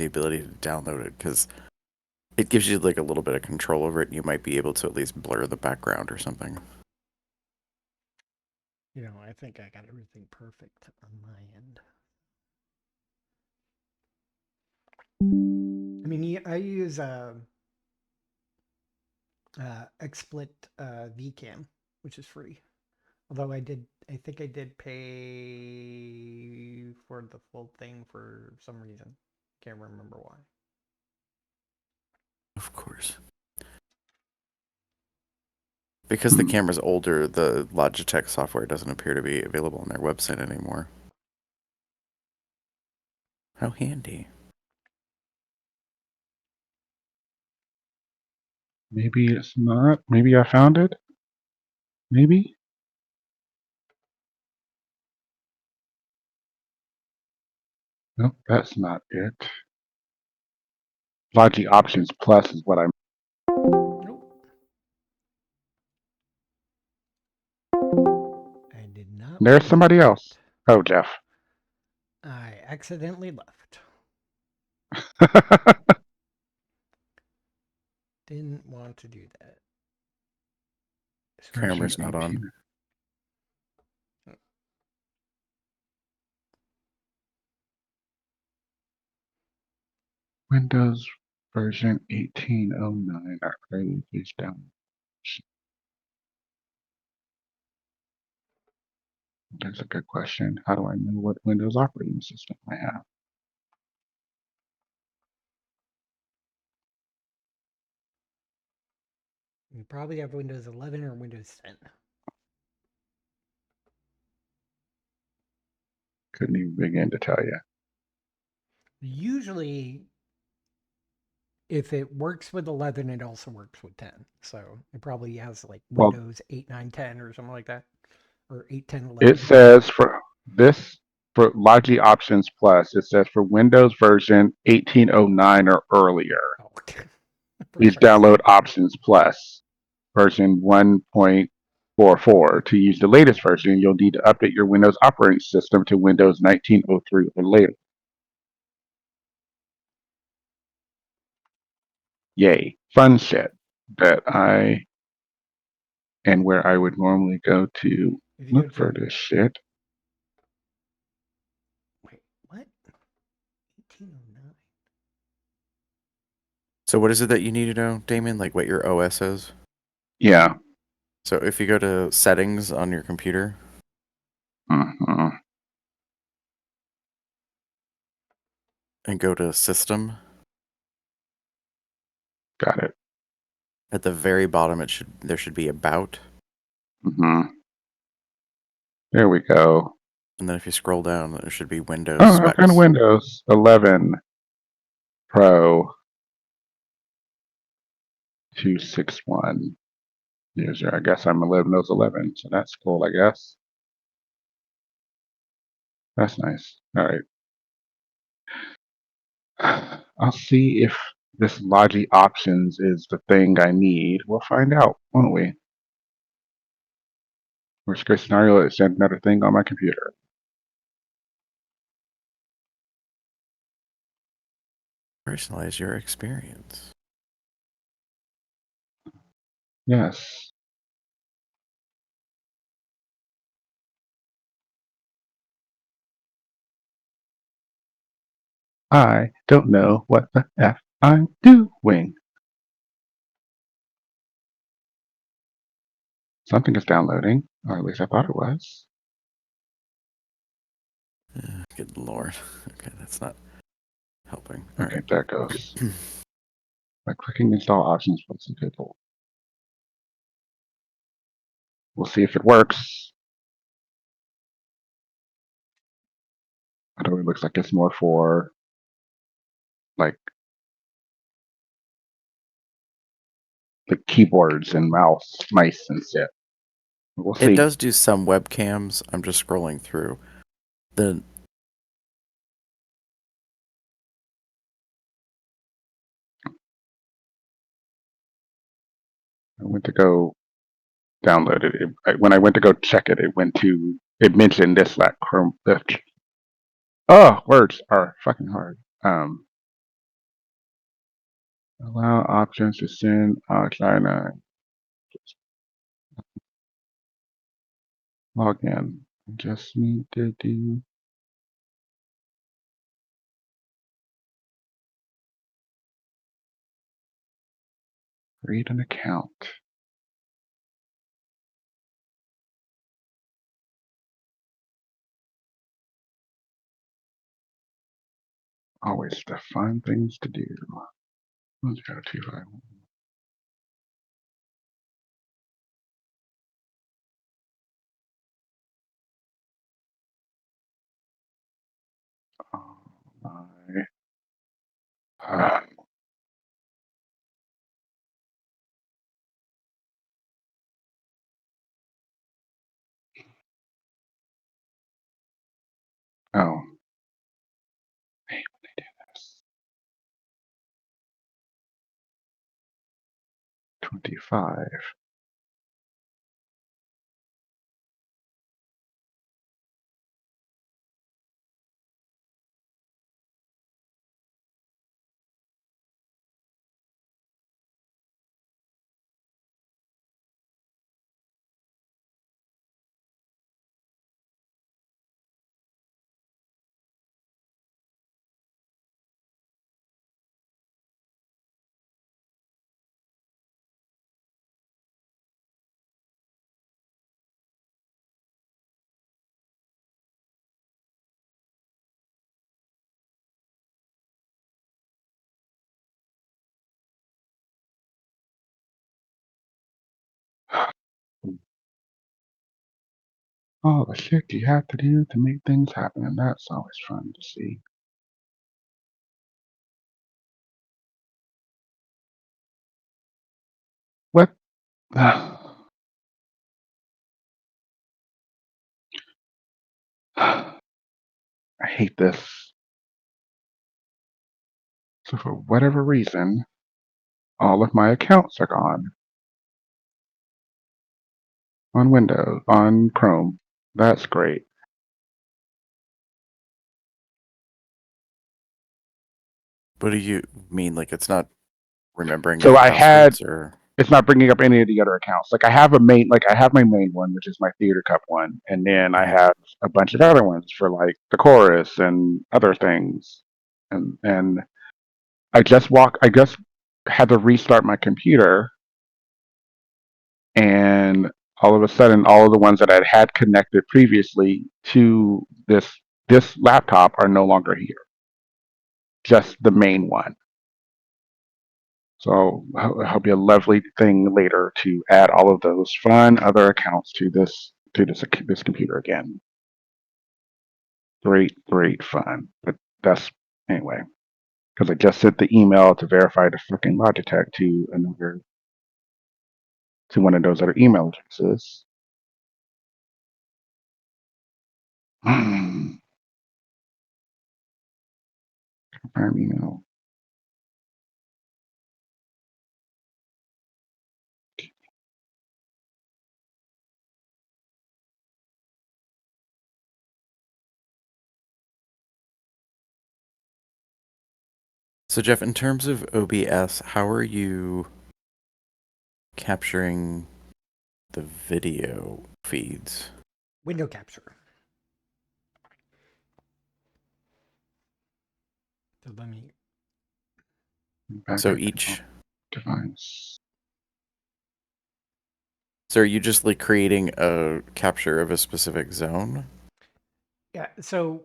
the ability to download it because it gives you like a little bit of control over it. And you might be able to at least blur the background or something. You know, I think I got everything perfect on my end. I mean, I use XSplit VCam, which is free. Although I think I did pay for the full thing for some reason. Can't remember why. Of course. Because the camera's older, the Logitech software doesn't appear to be available on their website anymore. How handy. Maybe it's not. Maybe I found it. Maybe. Nope, that's not it. Logi Options Plus is what I'm. Nope. I did not. There's somebody else. Oh, Jeff. I accidentally left. Didn't want to do that. Camera's not on. Windows version 1809 are early phase down. That's a good question. How do I know what Windows operating system I have? You probably have Windows 11 or Windows 10. Couldn't even begin to tell you. Usually, if it works with 11, it also works with 10. So it probably has like Windows 8, 9, 10 or something like that. Or 8, 10, 11. It says for Logi Options Plus, it says for Windows version 1809 or earlier. Oh. Please download Options Plus version 1.44. To use the latest version, you'll need to update your Windows operating system to Windows 1903 or later. Yay, fun shit that and where I would normally go to look for this shit. Wait, what? 1809. So what is it that you need to know, Damon? Like what your OS is? Yeah. So if you go to settings on your computer. And go to system. Got it. At the very bottom, there should be about. There we go. And then if you scroll down, there should be Windows Oh, specs. I found Windows 11 Pro 261 user. I guess I'm a Windows 11, so that's cool, I guess. That's nice. All right. I'll see if this Logi Options is the thing I need. We'll find out, won't we? Worst case scenario, it's another thing on my computer. Personalize your experience. Yes. I don't know what the F I'm doing. Something is downloading, or at least I thought it was. Good lord. Okay, that's not helping. Okay, right. there it goes. By clicking install options, what's the table? We'll see if it works. Although it looks like it's more for like the keyboards and mice and shit. We'll see. It does do some webcams. I'm just scrolling through. I went to go download it. When I went to go check it, it mentioned this like Chrome. Oh, words are fucking hard. Allow options to send China. Log in. Just need to do. Create an account. Always the fun things to do. 1025. Oh my. Oh. Hey, when they do this. 25. All the shit you have to do to make things happen, and that's always fun to see. What? I hate this. So for whatever reason, all of my accounts are gone on Windows, on Chrome. That's great. What do you mean? Like it's not remembering So your I had, passwords, or it's not bringing up any of the other accounts. Like I have I have my main one, which is my Theater Cup one, and then I Mhm. have a bunch of other ones for like the chorus and other things. And I just had to restart my computer, and all of a sudden, all of the ones that I had connected previously to this laptop are no longer here. Just the main one. So it'll be a lovely thing later to add all of those fun other accounts to this computer again. Great fun. But that's anyway, because I just sent the email to verify the fucking Logitech to one of those other email addresses. Confirm email. so Jeff, in terms of OBS, how are you capturing the video feeds? Window capture. So let me. So Backup each, device. so are you just like creating a capture of a specific zone? Yeah. So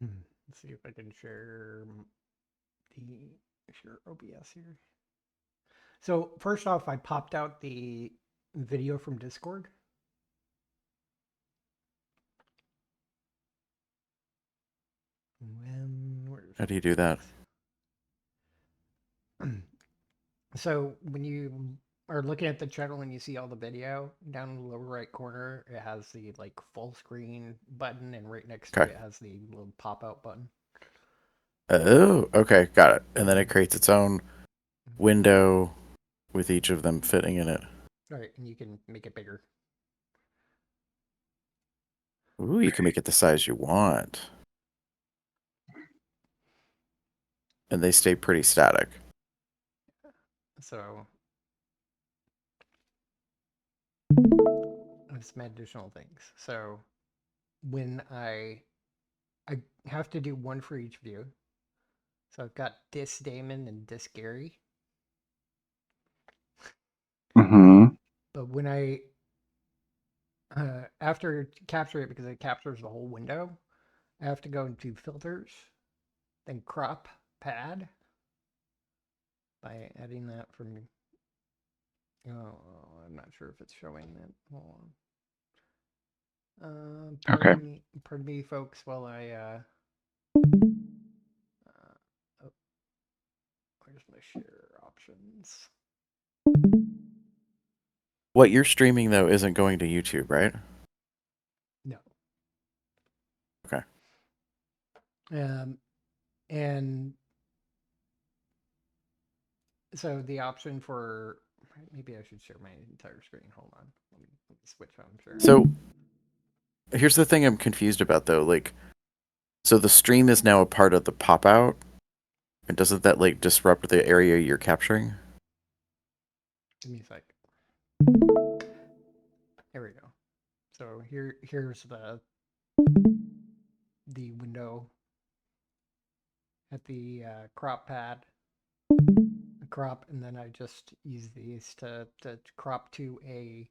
let's see if I can share share OBS here. So first off, I popped out the video from Discord. How do you do that? So when you are looking at the channel and you see all the video, down in the lower right corner, it has the like full screen button, and right next to Okay. it has the little pop out button. Oh, okay, got it. And then it creates its own window with each of them fitting in it. All right, and you can make it bigger. Ooh, you can make it the size you want. And they stay pretty static. So some additional things. So when I have to do one for each view. So I've got Dis Damon and Dis Gary. Mm-hmm. But when I after capture it, because it captures the whole window, I have to go into filters, then crop pad by adding that from. Oh, I'm not sure if it's showing that. Hold on. Okay. Pardon me, folks, while I oh, where's my share options? What you're streaming though isn't going to YouTube, right? No. Okay. And so the option for maybe I should share my entire screen. Hold on. Let me switch how I'm sharing. So here's the thing I'm confused about though. Like, so the stream is now a part of the pop out, and doesn't that like disrupt the area you're capturing? Give me a sec. There we go. So here's the window at the crop pad, crop, and then I just use these to crop to a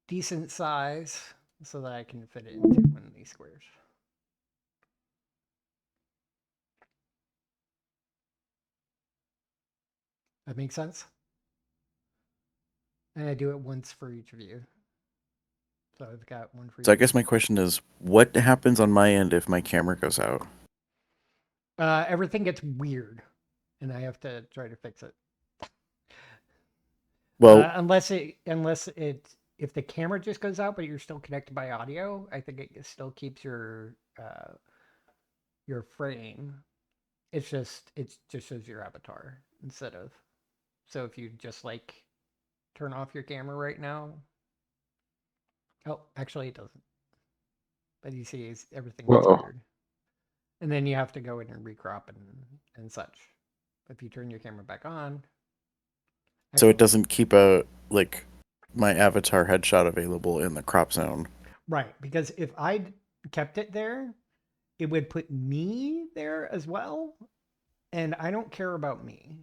decent size so that I can fit it into one of these squares. That makes sense? And I do it once for each of you. So I've got one for So I each. guess my question is, what happens on my end if my camera goes out? Everything gets weird, and I have to try to fix it. Well, Unless if the camera just goes out, but you're still connected by audio, I think it still keeps your frame. It just shows your avatar instead of. So if you just like turn off your camera right now, oh, actually it doesn't. But you see, everything gets Whoa. weird, and then you have to go in and recrop and such. If you turn your camera back on, so it actually, doesn't keep a like my avatar headshot available in the crop zone. right? Because if I kept it there, it would put me there as well, and I don't care about me.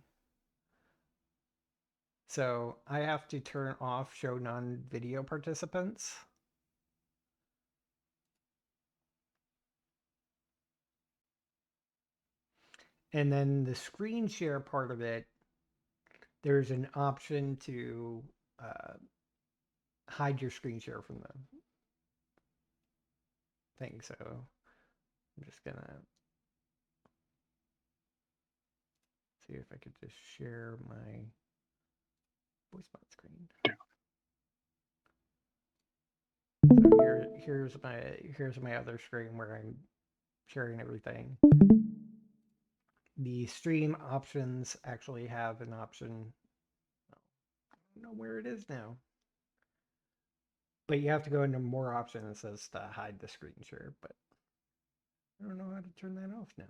So I have to turn off show non-video participants. And then the screen share part of it, there's an option to hide your screen share from the thing. So I'm just gonna see if I could just share my voice bot screen. So here's my other screen where I'm sharing everything. The stream options actually have an option. I don't know where it is now. But you have to go into more options. It says to hide the screen share, but I don't know how to turn that off now.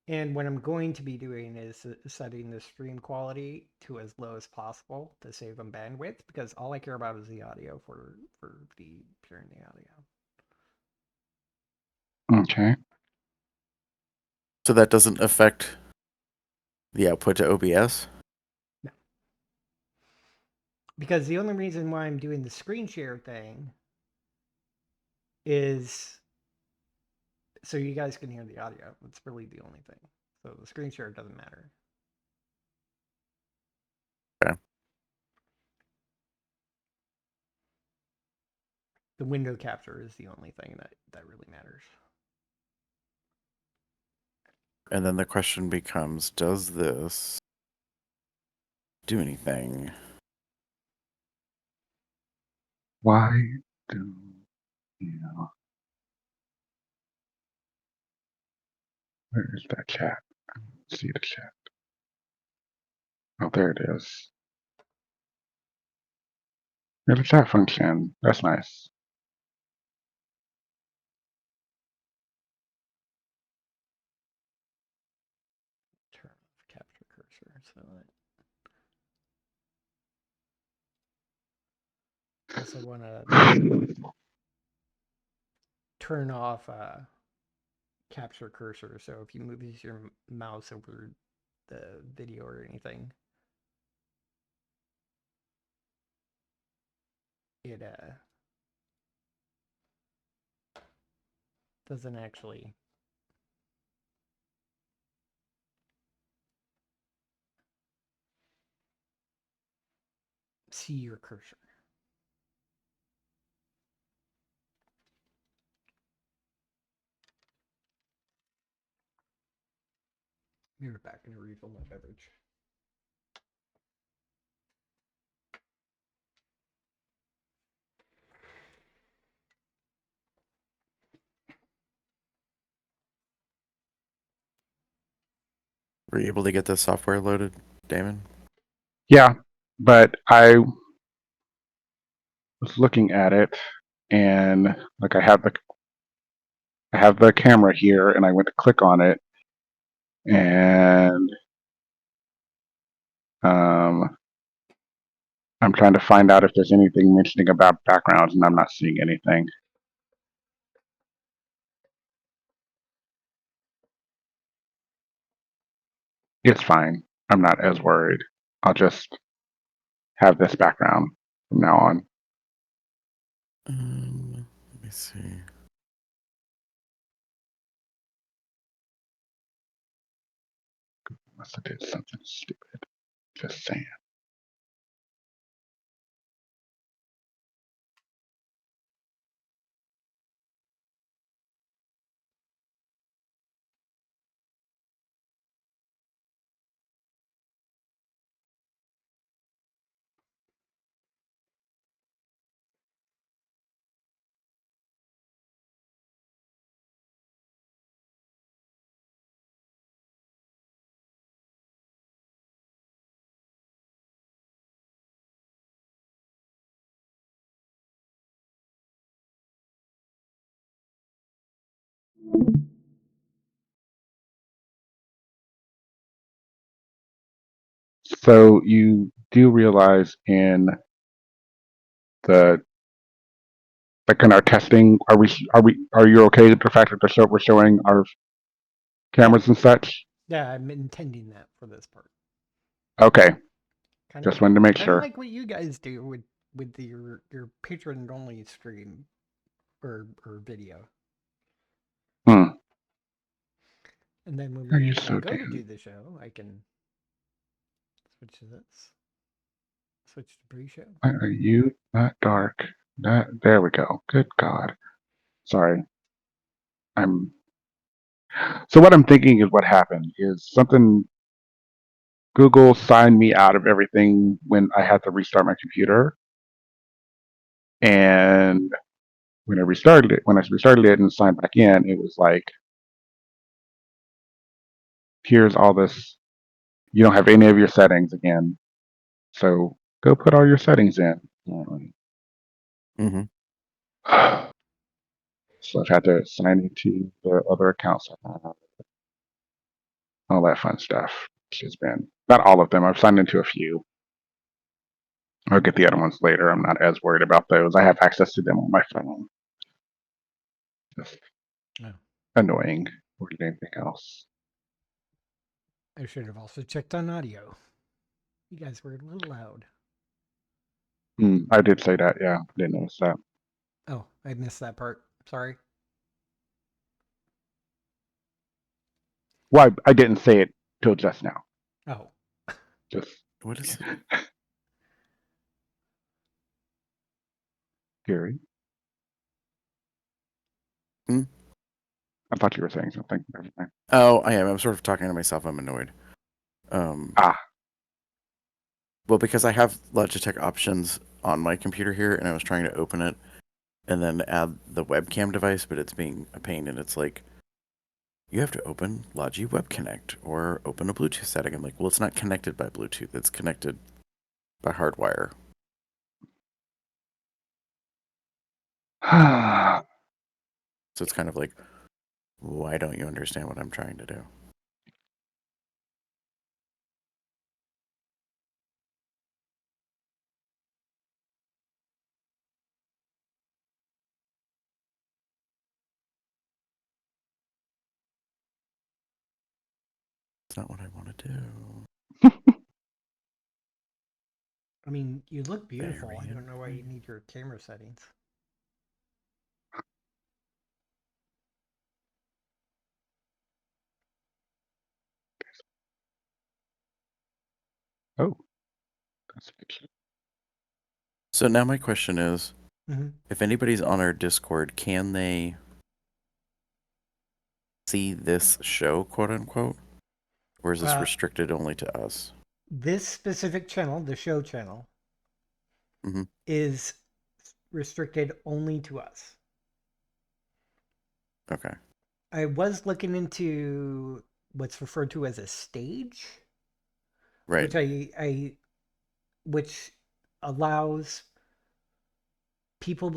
And what I'm going to be doing is setting the stream quality to as low as possible to save on bandwidth, because all I care about is the audio for the sharing the audio. Okay. So that doesn't affect the output to OBS? No. Because the only reason why I'm doing the screen share thing is so you guys can hear the audio. That's really the only thing. So the screen share doesn't matter. Okay. The window capture is the only thing that really matters. And then the question becomes, does this do anything? Why do you? Where is that chat? Let's see the chat. Oh, there it is. Yeah, the chat function. That's nice. Turn So I also want to turn off capture cursor. So if you move your mouse over the video or anything, it doesn't actually see your cursor. Be right back and refill my beverage. Were you able to get the software loaded, Damon? Yeah, but I was looking at it, and like I have the camera here, and I went to click on it, and I'm trying to find out if there's anything mentioning about backgrounds, and I'm not seeing anything. It's fine. I'm not as worried. I'll just have this background from now on. Let me see. Must have did something stupid. Just saying. So you do realize in the like in our testing, are you okay with the fact that we're showing our cameras and such? Yeah, I'm intending that for this part. Okay, Kind just wanted to make kind of sure. like what you guys do with your patron only stream or video. Hmm. And then when Are we you actually so go to damn? do the show, I can switch to this. Switch to pre-show. Why are you not dark? There we go. Good God. Sorry. I'm. So what I'm thinking is what happened is something. Google signed me out of everything when I had to restart my computer, and when I restarted it and signed back in, it was like, here's all this. You don't have any of your settings again. So go put all your settings in. Mm-hmm. So I've had to sign into the other accounts, all that fun stuff. Which has been not all of them. I've signed into a few. I'll get the other ones later. I'm not as worried about those. I have access to them on my phone. Just Oh. annoying more than anything else. I should have also checked on audio. You guys were a little loud. I did say that. Yeah, didn't notice that. Oh, I missed that part. Sorry. Well, I didn't say it till just now. Oh. Just What is it? Gary. Hmm? I thought you were saying something. Oh, I am. I'm sort of talking to myself. I'm annoyed. Ah. Well, because I have Logitech options on my computer here, and I was trying to open it and then add the webcam device, but it's being a pain, and it's like, you have to open Logi Web Connect or open a Bluetooth setting. I'm like, well, it's not connected by Bluetooth. It's connected by hardwire. So it's kind of like, why don't you understand what I'm trying to do? It's not what I want to do. I mean, you look beautiful. I Variant don't know why you need your camera settings. Oh, that's fiction. So now my question is, Mm-hmm. if anybody's on our Discord, can they see this show, quote unquote? Or is this restricted only to us? This specific channel, the show channel, Mm-hmm. is restricted only to us. Okay. I was looking into what's referred to as a stage, Right. which which allows people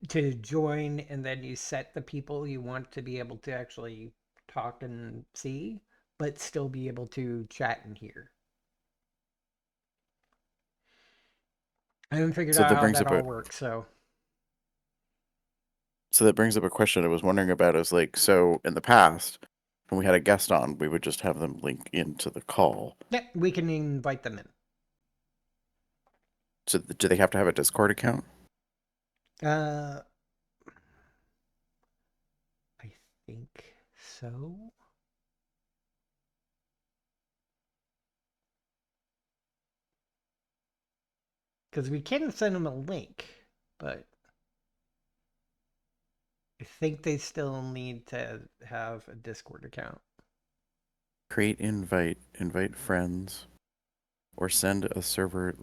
to join, and then you set the people you want to be able to actually talk and see, but still be able to chat and hear. I haven't figured So out that how brings that up all a works, so question I was wondering about is like, so in the past, when we had a guest on, we would just have them link into the call. yeah, we can invite them in. So do they have to have a Discord account? Uh, I think so. Because we can send them a link, but I think they still need to have a Discord account. Create invite friends, or send a server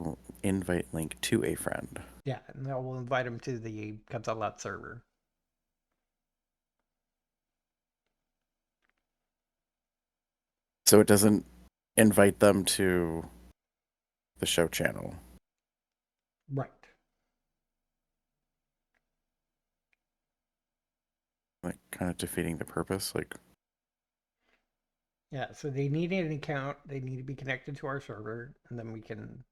invite link to a friend. Yeah, and then we'll invite them to the Catalat server. So it doesn't invite them to the show channel. Right. Like kind of defeating the purpose. Like, Yeah, so they need an account. They need to be connected to our server, and then we can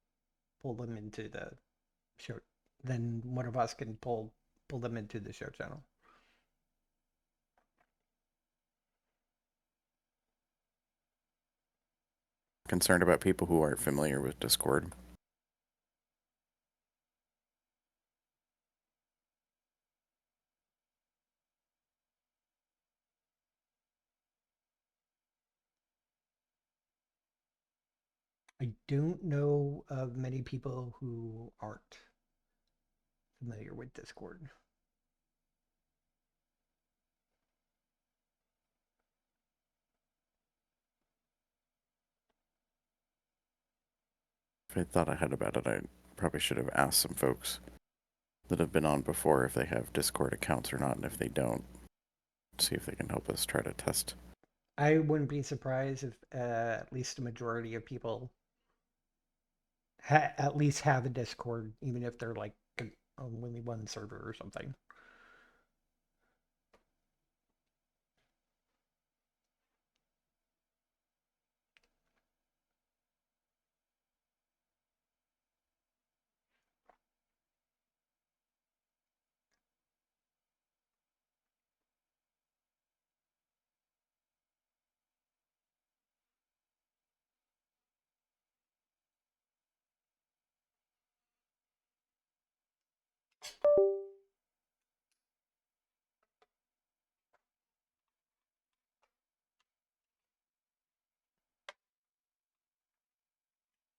pull them into the show. Then one of us can pull them into the show channel. concerned about people who aren't familiar with Discord. I don't know of many people who aren't familiar with Discord. If I thought ahead about it, I probably should have asked some folks that have been on before if they have Discord accounts or not, and if they don't, see if they can help us try to test. I wouldn't be surprised if at least a majority of people at least have a Discord, even if they're like only one server or something.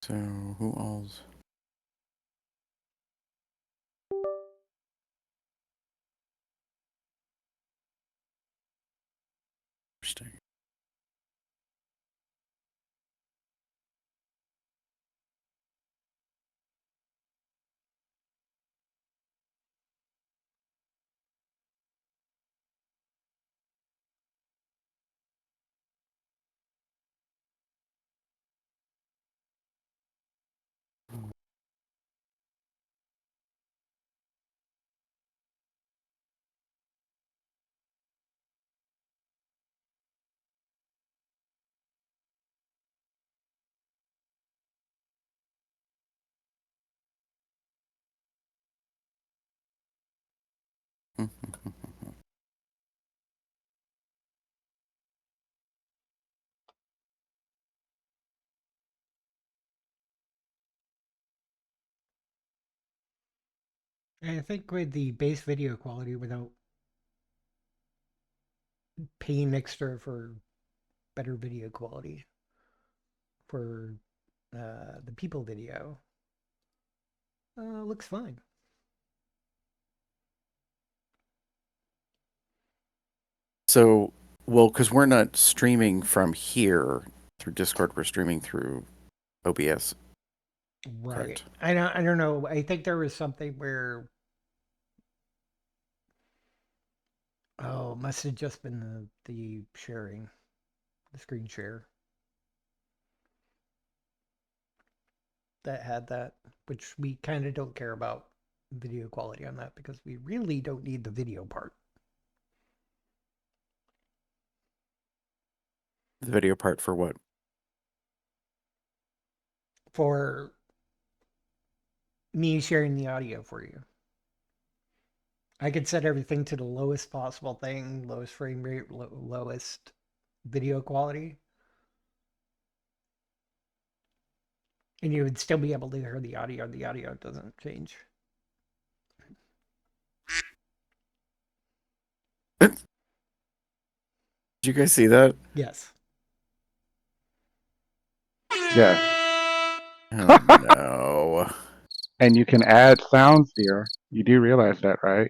So, who all's? Interesting. I think with the base video quality, without paying extra for better video quality for the people video, looks fine. So, well, because we're not streaming from here through Discord, we're streaming through OBS. Right. Correct. I don't know. I think there was something where it must have just been the sharing, the screen share that had that, which we kind of don't care about video quality on that because we really don't need the video part. The video part for what? For me sharing the audio for you. I could set everything to the lowest possible thing, lowest frame rate, lowest video quality, and you would still be able to hear the audio. The audio doesn't change. Did you guys see that? Yes. Yeah. Oh no. And you can add sounds here. You do realize that, right?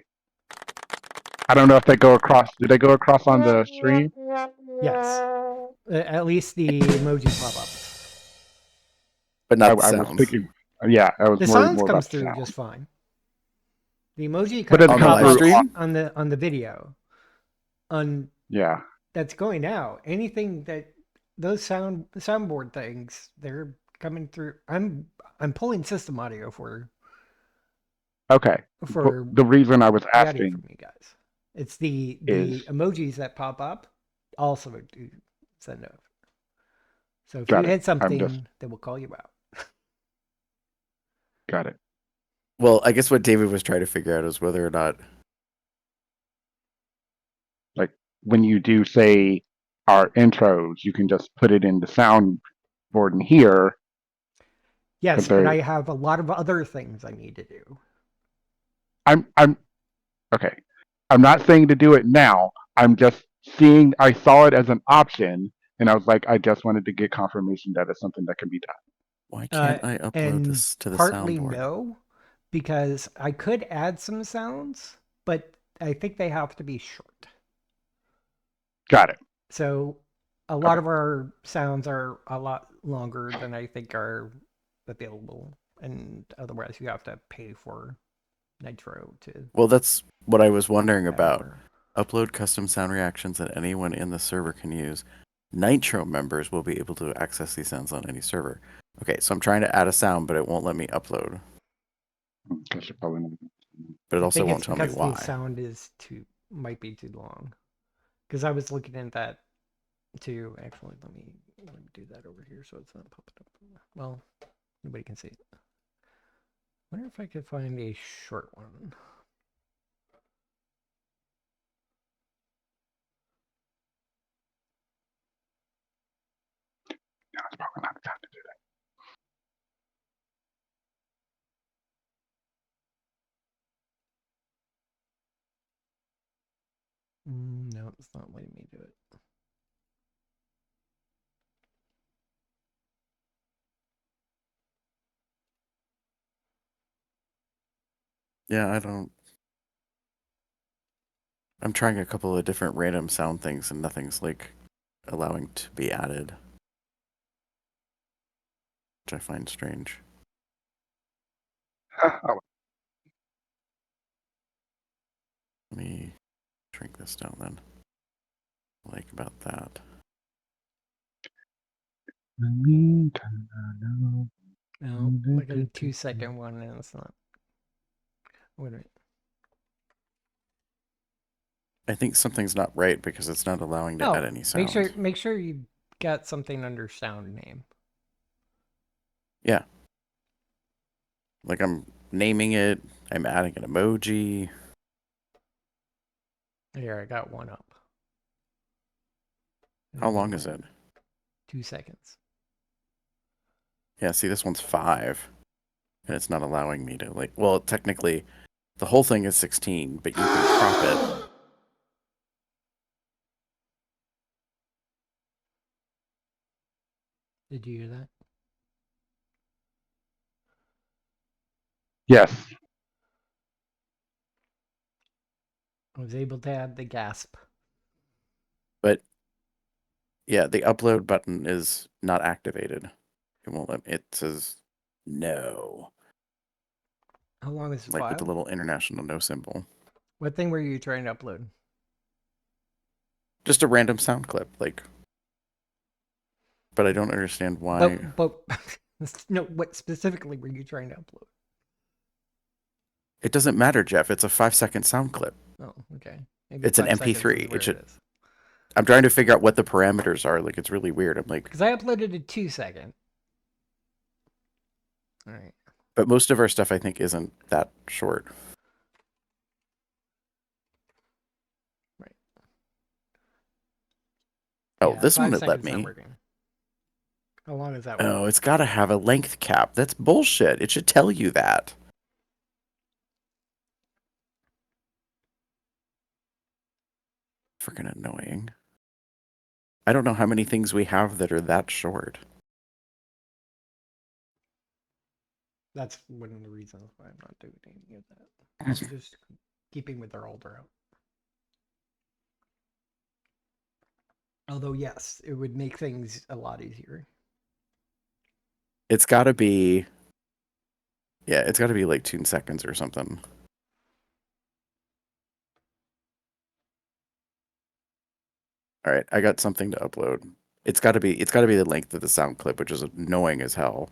I don't know if they go across. Do they go across on the stream? Yes. At least the emoji pop-ups. But not the I was sounds. thinking. Yeah, I was The worried sounds more comes about the through sound. just fine. The emoji But it On the come live pops up through. stream? on the video. On Yeah. that's going out. Anything that those soundboard things, they're coming through. I'm pulling system audio Okay. But for the reason I was the audio asking from you guys. It's the is emojis that pop up also do send out. So if you got it. hit something, they will call you out. Got it. Well, I guess what David was trying to figure out is whether or not Like when you do say our intros, you can just put it in the soundboard in here. Yes, but They're, I have a lot of other things I need to do. I'm okay. I'm not saying to do it now. I'm just seeing. I saw it as an option, and I was like, I just wanted to get confirmation that it's something that can be done. why can't I upload And this to the partly soundboard? no, because I could add some sounds, but I think they have to be short. Got it. So a lot of our sounds are a lot longer than I think are available, and otherwise you have to pay for Nitro to Well, that's what I was wondering have about. more. Upload custom sound reactions that anyone in the server can use. Nitro members will be able to access these sounds on any server. Okay, so I'm trying to add a sound, but it won't let me upload. Because you're probably not. But it I also think won't it's tell me because why. the sound is might be too long. Because I was looking at that too. Actually, let me do that over here so it's not popping up. Well, nobody can see it. Wonder if I could find a short one. No, it's probably not the time to do that. No, it's not letting me do it. Yeah, I don't. I'm trying a couple of different random sound things and nothing's like allowing to be added, which I find strange. Oh, Let me shrink this down then. Like about that. No, I got a 2-second one and it's not. Wait a minute. I think something's not right because it's not allowing to add any sounds. Make sure you got something under sound name. Yeah. Like I'm naming it, I'm adding an emoji. Here, I got one up. How long is it? 2 seconds. Yeah, see, this one's 5. And it's not allowing me to, like, well, technically, The whole thing is 16, but you can crop it. Did you hear that? Yes. I was able to add the gasp. But yeah, the upload button is not activated. It won't let me. It says no. How long is the Like with the file? little international no symbol. What thing were you trying to upload? Just a random sound clip, like. But I don't understand why. But no, what specifically were you trying to upload? It doesn't matter, Jeff. It's a 5-second sound clip. Oh, okay. Maybe It's an 5 seconds is MP3. where It should. it is. I'm trying to figure out what the parameters are. Like, it's really weird. I'm like, Because I uploaded a 2-second. All right. but most of our stuff I think isn't that short. Right. Oh, Yeah, this one 5 it let seconds not me. working. How long is that Oh, one? it's got to have a length cap. That's bullshit. It should tell you that. Freaking annoying. I don't know how many things we have that are that short. That's one of the reasons why I'm not doing any of that. I'm just keeping with our older out. Although, yes, it would make things a lot easier. It's got to be. Yeah, it's got to be like 2 seconds or something. All right, I got something to upload. It's got to be. It's got to be the length of the sound clip, which is annoying as hell.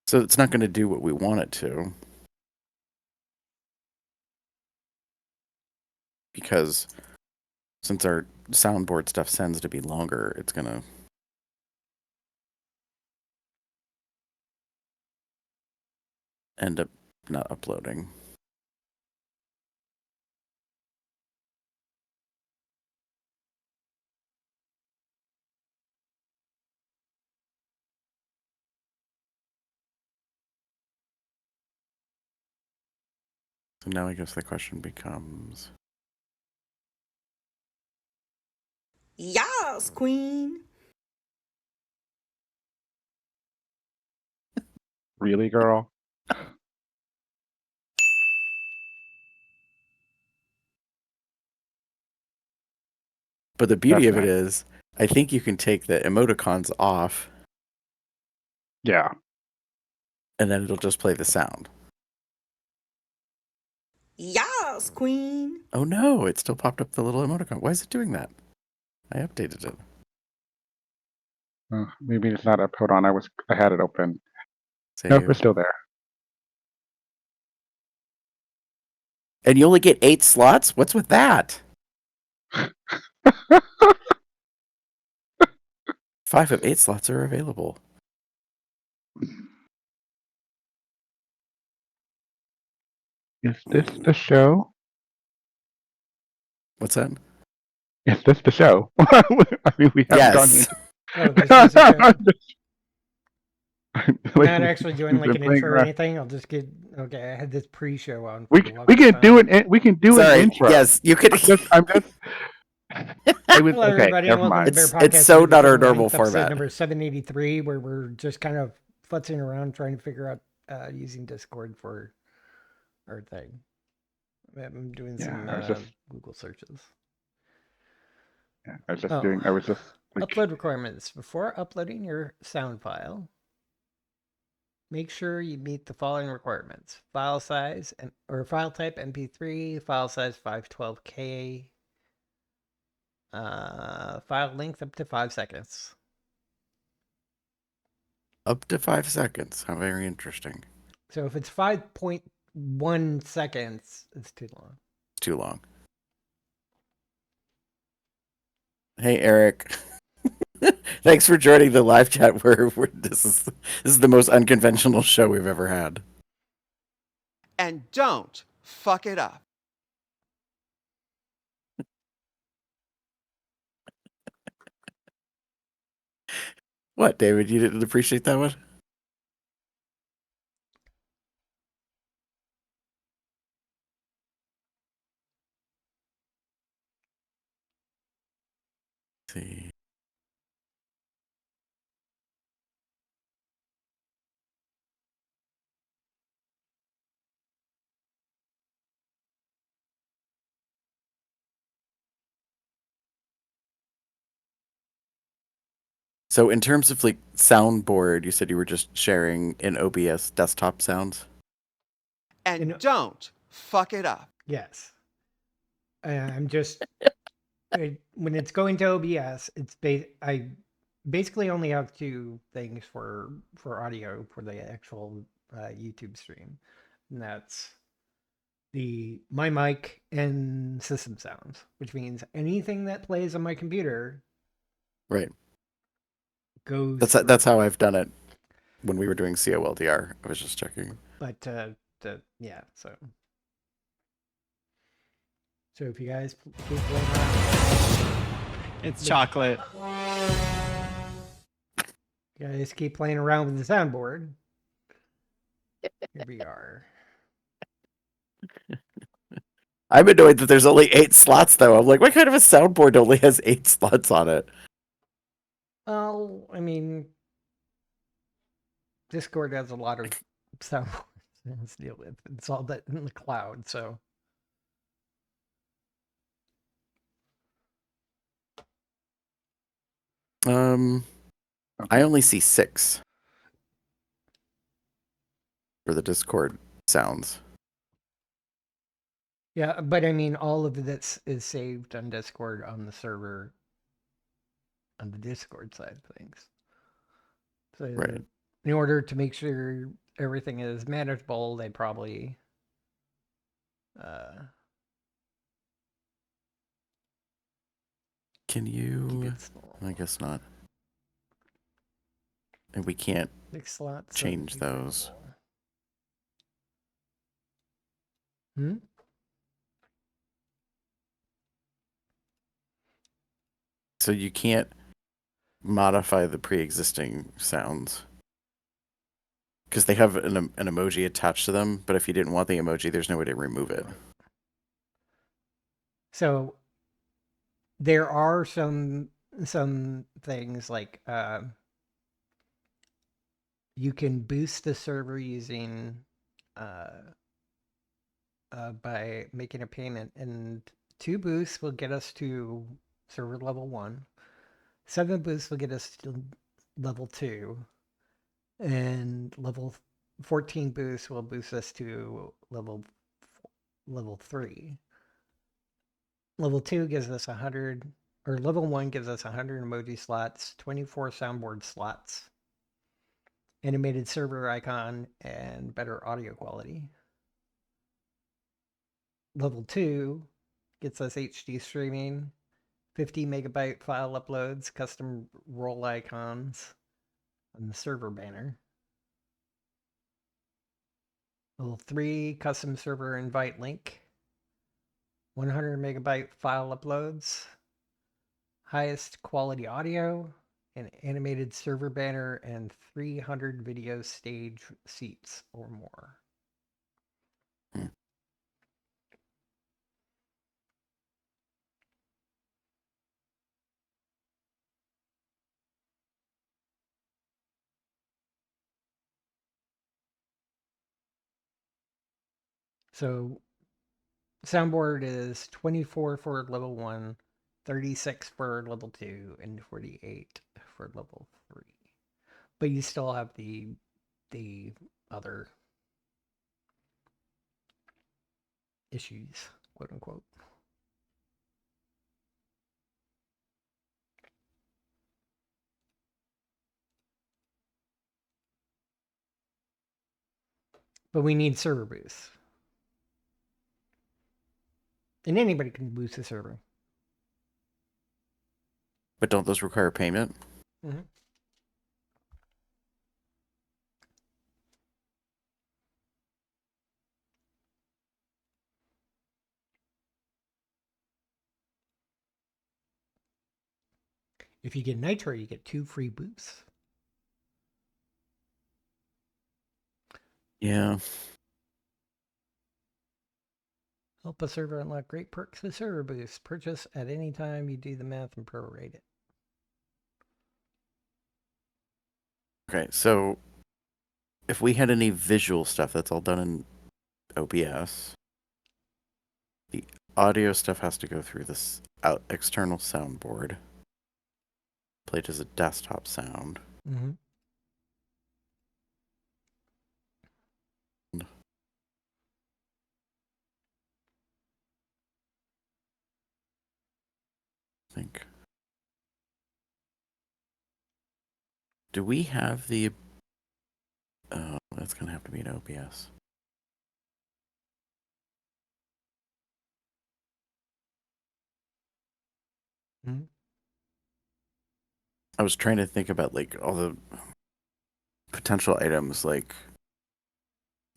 So it's not going to do what we want it to. Because since our soundboard stuff tends to be longer, it's going to end up not uploading. So now I guess the question becomes... Yas, queen. Really, girl? But the beauty That's of it nice. is, I think you can take the emoticons off, Yeah. and then it'll just play the sound. Yas, queen. Oh no, it still popped up the little emoticon. Why is it doing that? I updated it. Maybe it's not up. Hold on. I had it open. Nope, Save. it's still there. And you only get 8 slots? What's with that? 5 of 8 slots are available. Is this the show? What's that? Is this the show? I mean, we haven't gone Yes. into. Oh, this is a show. I'm Like, not actually doing we've like been an playing intro or around. anything. I'll just get okay. I had this pre-show on for We the we longest can do time. an we can do an Sorry. intro. Yes, you could. I'm just. I was Hello, okay. everybody, and Never welcome mind. to Bear It's Podcast. so not our Edition normal Length, episode format. number 783, where we're just kind of futzing around trying to figure out using Discord for our thing. I'm doing Yeah, some I was just. Google searches. Yeah, I was just Oh, doing. I was just like. upload requirements before uploading your sound file. Make sure you meet the following requirements: file size or file type MP3, file size 512K, file length up to 5 seconds. Up to 5 seconds. How very interesting. So if it's 5.1 seconds, it's too long. It's too long. Hey, Eric. Thanks for joining the live chat. Where this is the most unconventional show we've ever had. And don't fuck it up. What, David? You didn't appreciate that one? Let's see. So in terms of like soundboard, you said you were just sharing in OBS desktop sounds. And don't fuck it up. Yes. I'm just when it's going to OBS, I basically only have two things for audio for the actual YouTube stream, and that's my mic and system sounds, which means anything that plays on my computer Right. goes. That's how I've done it when we were doing COLDR. I was just checking. But yeah, so if you guys keep playing around, It's chocolate. you guys keep playing around with the soundboard. Here we are. I'm annoyed that there's only 8 slots, though. I'm like, what kind of a soundboard only has 8 slots on it? Well, I mean, Discord has a lot of soundboards to deal with. It's all that in the cloud, so. I only see 6 for the Discord sounds. Yeah, but I mean, all of this is saved on Discord on the server, on the Discord side of things. So, Right. in order to make sure everything is manageable, they probably Can keep you? it small. I guess not. And we can't 6 slots. change those. Hmm? So you can't modify the pre-existing sounds because they have an emoji attached to them. But if you didn't want the emoji, there's no way to remove it. So there are some things like you can boost the server using by making a payment, and 2 boosts will get us to server level 1. 7 boosts will get us to level 2, and level 14 boosts will boost us to level 3. Level 2 gives us 100, or level 1 gives us 100 emoji slots, 24 soundboard slots, animated server icon, and better audio quality. Level 2 gets us HD streaming, 50 megabyte file uploads, custom role icons, and the server banner. Level 3, custom server invite link, 100 megabyte file uploads, highest quality audio, an animated server banner, and 300 video stage seats or more. So soundboard is 24 for level 1, 36 for level 2, and 48 for level 3. But you still have the other issues, quote unquote. But we need server boosts. And anybody can boost a server. But don't those require payment? Mm-hmm. If you get Nitro, you get 2 free boosts. Yeah. Help a server unlock great perks with server boosts. Purchase at any time you do the math and prorate it. Okay, so if we had any visual stuff, that's all done in OBS. The audio stuff has to go through this external soundboard. Played as a desktop sound. Mm-hmm. I think. Do we have the... Oh, that's going to have to be an OBS. Mm-hmm. I was trying to think about like all the potential items, like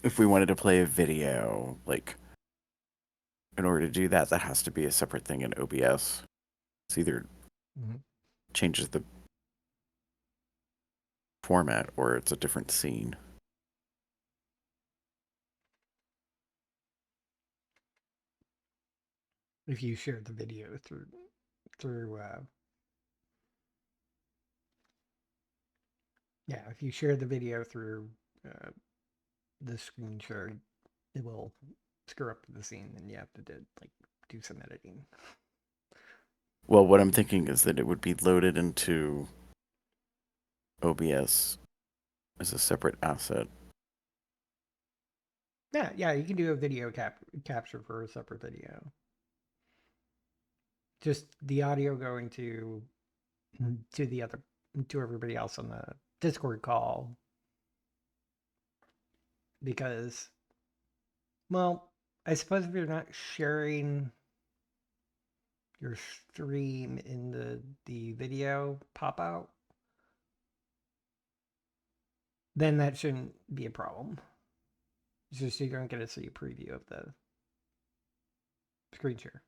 if we wanted to play a video, like in order to do that, that has to be a separate thing in OBS. It's either Mm-hmm. changes the format or it's a different scene. If you share the video through yeah, if you share the video through the screen share, it will screw up the scene, and you have to do some editing. Well, what I'm thinking is that it would be loaded into OBS as a separate asset. Yeah, you can do a video capture for a separate video. Just the audio going to the other to everybody else on the Discord call, because, well, I suppose if you're not sharing your stream in the video pop out, then that shouldn't be a problem. It's just you don't get to see a preview of the screen share.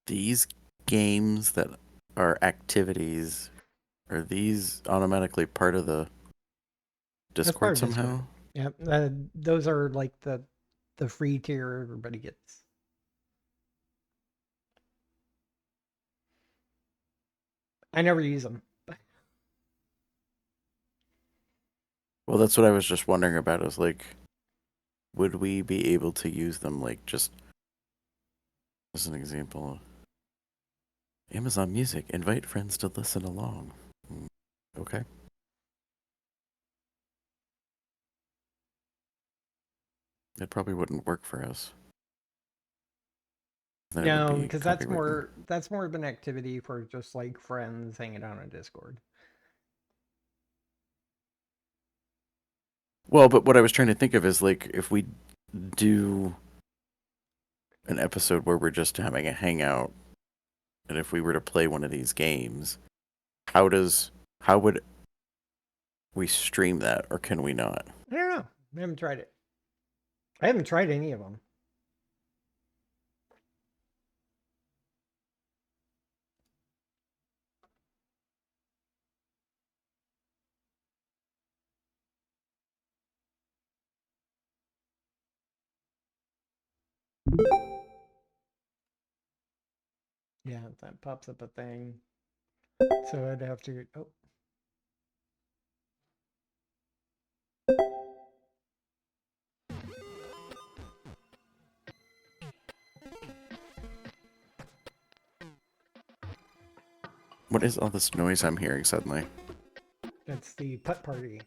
These games that are activities, are these automatically part of the That's part Discord of Discord. somehow? Yeah, those are like the free tier everybody gets. I never use them. Well, that's what I was just wondering about, is like, would we be able to use them, like, just as an example? Amazon Music, invite friends to listen along. Okay. It probably wouldn't work for us. Then it would No, be because copywritten. that's more of an activity for just like friends hanging out on Discord. Well, but what I was trying to think of is, like, if we do an episode where we're just having a hangout, and if we were to play one of these games, how would we stream that, or can we not? I don't know. I haven't tried it. I haven't tried any of them. Yeah, that pops up a thing. So I'd have to. Oh, What is all this noise I'm hearing suddenly? that's the putt party.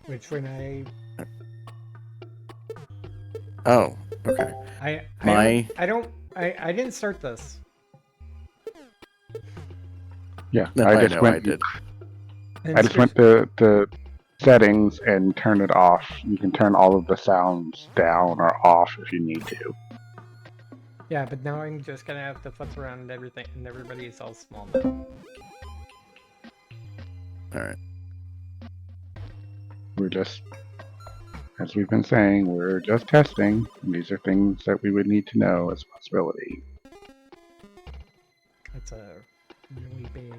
Which when Oh, okay. I My didn't start this. Yeah, No, I know I did. And I just went to settings and turned it off. You can turn all of the sounds down or off if you need to. Yeah, but now I'm just gonna have to futz around and everything, and everybody is all small now. All right. We're just, as we've been saying, we're just testing. These are things that we would need to know as a possibility. It's a really big.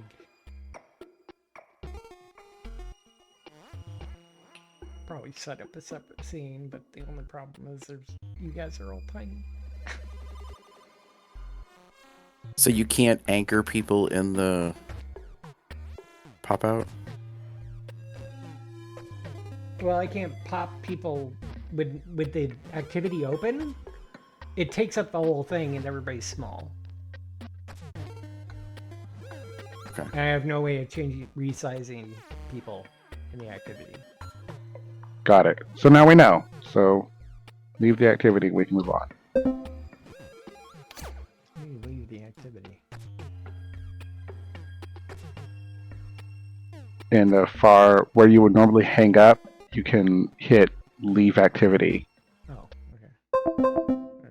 Probably set up a separate scene, but the only problem is you guys are all tiny. So you can't anchor people in the pop out? Well, I can't pop people with the activity open. It takes up the whole thing, and everybody's small. Okay. And I have no way of resizing people in the activity. Got it. So now we know. So leave the activity. We can move on. Let me leave the activity. In the far where you would normally hang up, you can hit leave activity. Oh, okay. Oh, yeah.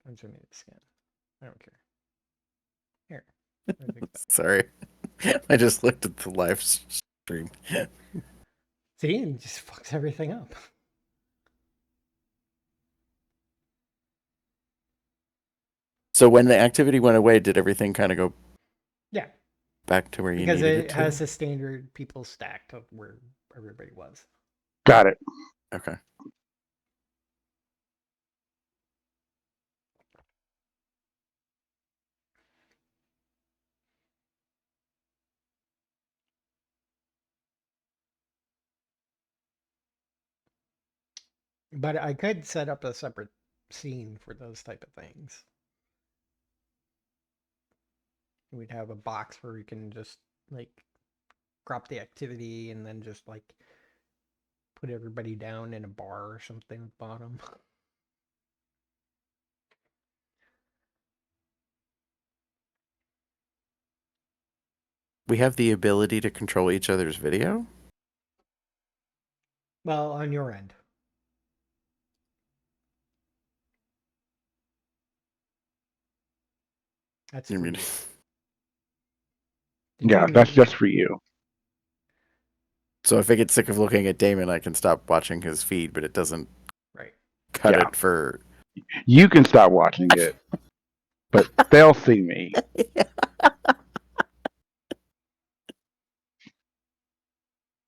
I'm just gonna need to scan. I don't care. Here. I think that- Sorry. I just looked at the live stream. See, it just fucks everything up. So when the activity went away, did everything kind of go Yeah, back to where you because needed it it to? has the standard people stacked of where everybody was. Got it. Okay. But I could set up a separate scene for those type of things. We'd have a box where we can just like crop the activity and then just like put everybody down in a bar or something at the bottom. We have the ability to control each other's video? Well, on your end. That's You for mean you. Yeah, that's just for you. so if I get sick of looking at Damon, I can stop watching his feed, but it doesn't Right. cut Yeah. it for You can stop watching it, but they'll see me.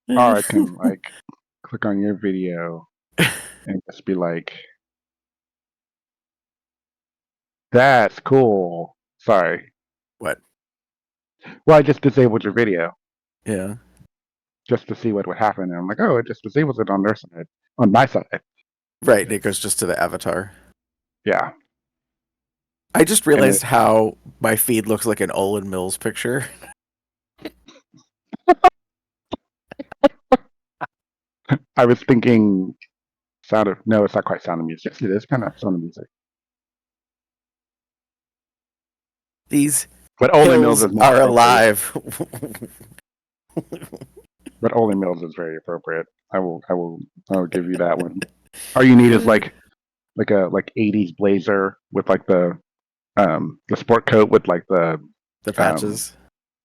Or I can like click on your video and just be like, "That's cool." Sorry. What? Well, I just disabled your video Yeah. just to see what would happen, and I'm like, "Oh, it just disables it on their side, on my side." Right, it goes just to the avatar. Yeah. I just And realized how my feed looks like an Olin Mills picture. I was thinking Sound of no, it's not quite Sound of Music. Yes, it is kind of Sound of Music. These But Ole hills Mills is more are appropriate. alive. But Ole Mills is very appropriate. I will give you that one. All you need is like a 80s blazer with like the sport coat with like the The patches.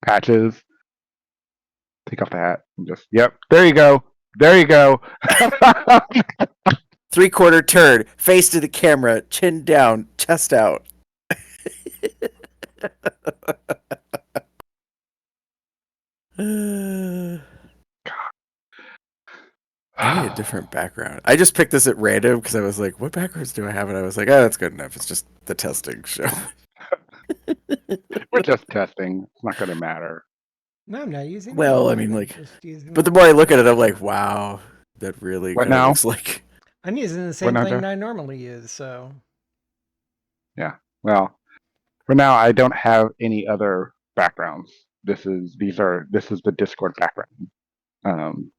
patches. Take off the hat and just there you go. There you go. 3/4 turn, face to the camera, chin down, chest out. I need a different background. I just picked this at random because I was like, what backgrounds do I have? And I was like, oh, that's good enough. It's just the testing show. We're just testing. It's not going to matter. No, I'm not using. Well, it. I mean, I'm like, just using but the my- more I look at it, I'm like, wow, that really What kind of now? looks like. I'm using the same now, thing Jeff? that I normally use. So Yeah. Well, for now, I don't have any other backgrounds. This is the Discord background.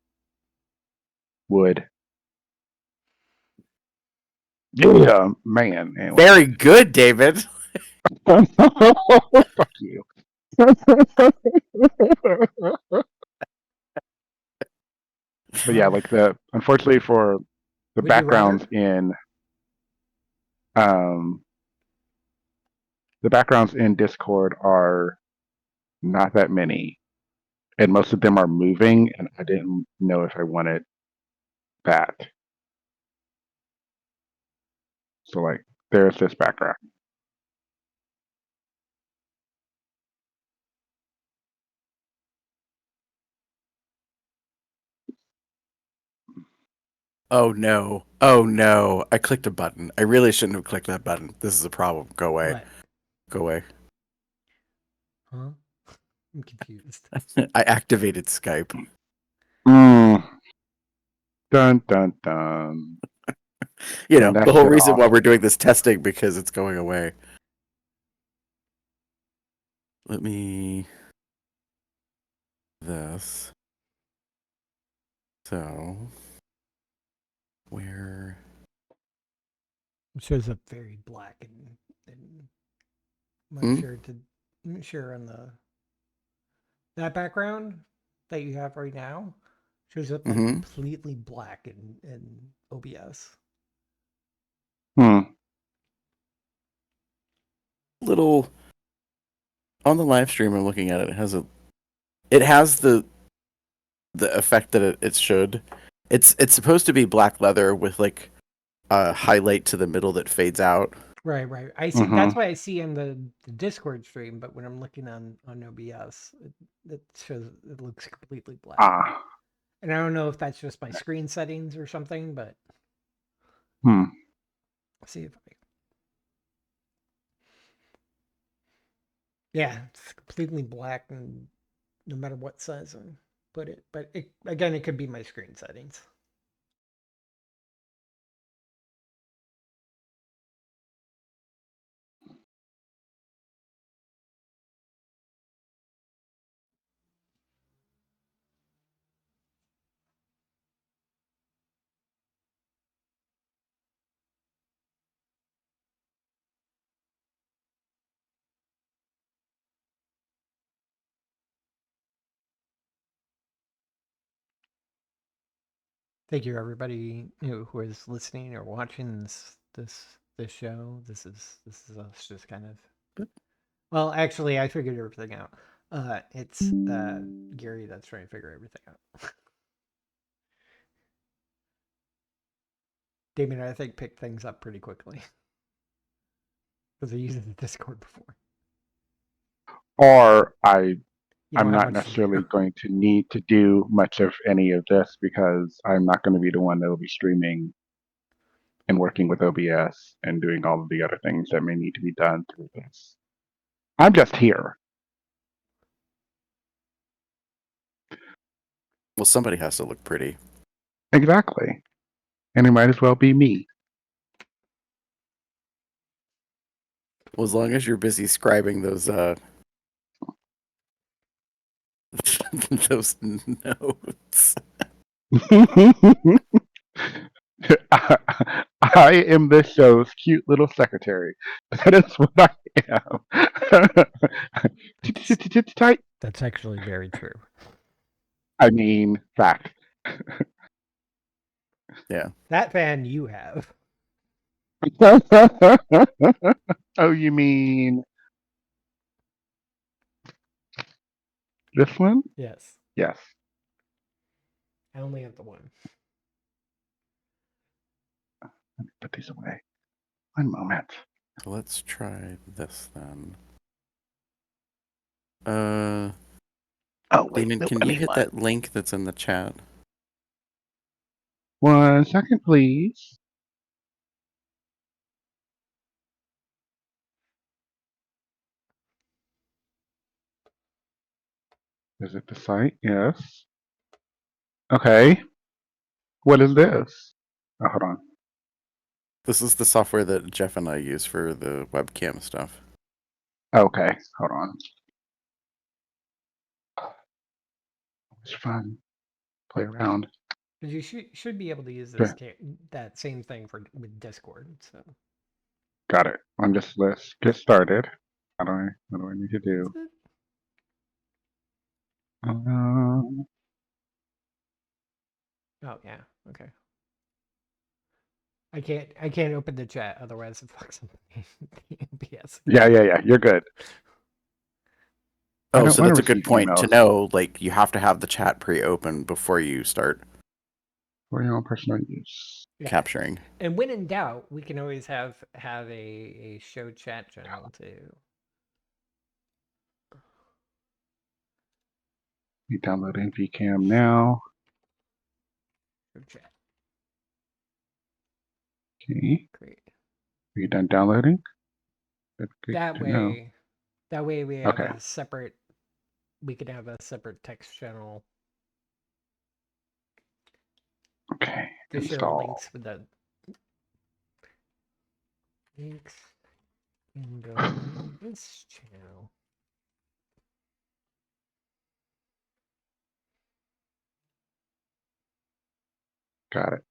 Wood. Yeah, man. Anyway. Very good, David. Fuck you. But yeah, like unfortunately for the Would you rather? um the backgrounds in Discord are not that many, and most of them are moving, and I didn't know if I wanted that. So like, there's this background. Oh no. Oh no. I clicked a button. I really shouldn't have clicked that button. This is a problem. Go away. What? Go away. Huh? I'm confused. I activated Skype. Mm. Dun dun dun. You And know, that the whole shit reason off. why we're doing this testing because it's going away. Let me this. So where It shows up very black and I'm not hmm? sure I'm not sure on that background that you have right now shows up like Mm-hmm. completely black in OBS. Hmm. Little on the live stream I'm looking at it, it has the effect that it should. It's supposed to be black leather with like a highlight to the middle that fades out. Right, right. I see. Mm-hmm. That's why I see in the Discord stream, but when I'm looking on OBS, it shows it looks completely black. Ah. And I don't know if that's just my screen settings or something, but Hmm. see if I. Yeah, it's completely black, and no matter what size I put it. But again, it could be my screen settings. Thank you, everybody who is listening or watching this show. This is us just kind of. Well, actually, I figured everything out. It's Gary that's trying to figure everything out. Damien, I think, picked things up pretty quickly because I used the Discord before. Or You don't I'm have not much to do. necessarily going to need to do much of any of this because I'm not going to be the one that will be streaming and working with OBS and doing all of the other things that may need to be done through this. I'm just here. Well, somebody has to look pretty. Exactly. And it might as well be me. Well, as long as you're busy scribing those those notes. I am this show's cute little secretary. That is what I am. Tight. That's actually very true. I mean, fact. Yeah. That fan you have. Oh, you mean this one? Yes. Yes. I only have the one. Let me put these away. One moment. So let's try this then. Oh, wait. Damon, No, can I you mean hit one. that link that's in the chat? 1 second, please. Is it the site? Yes. Okay. What is this? Oh, hold on. This is the software that Jeff and I use for the webcam stuff. Okay. Hold on. It's fun. Play around. Because you should be able to use Okay. that same thing with Discord. So Got it. Let's get started. What do I need to that's do? it. Um, Oh yeah. Okay. I can't open the chat, otherwise it fucks up the NPS. yeah. You're good. I Oh, don't so want to that's a good receive point to emails know. Like, you have to have the chat pre-open before you start for your own personal use. Yeah. capturing. And when in doubt, we can always have a show chat channel too. You downloading VCam now. Show chat. Okay. Great. Are you done downloading? Good That to know. way we have Okay. a separate we can have a separate text channel Okay. to share Install. links with the links can go in this channel. Got it.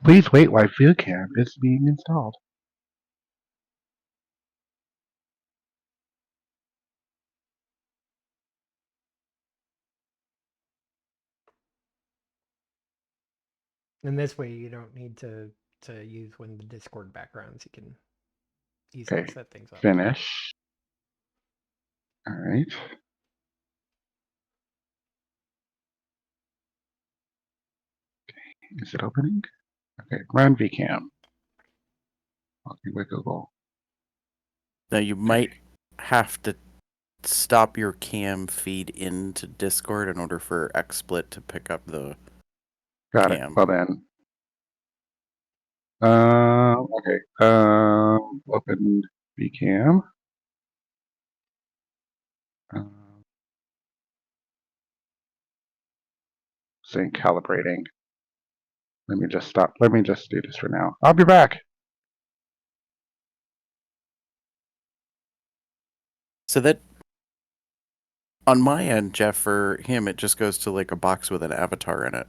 Please wait while VCam is being installed. And this way you don't need to use one of the Discord backgrounds. You can easily Okay. set things up. Finish. All right. Is it opening? Okay. Run VCam. Walking with Google. Now, you might have to stop your cam feed into Discord in order for XSplit to pick up the Got it. cam. Well then. Okay. Open VCam. Saying calibrating. Let me just stop. Let me just do this for now. I'll be back. So that, on my end, Jeff, for him, it just goes to like a box with an avatar in it.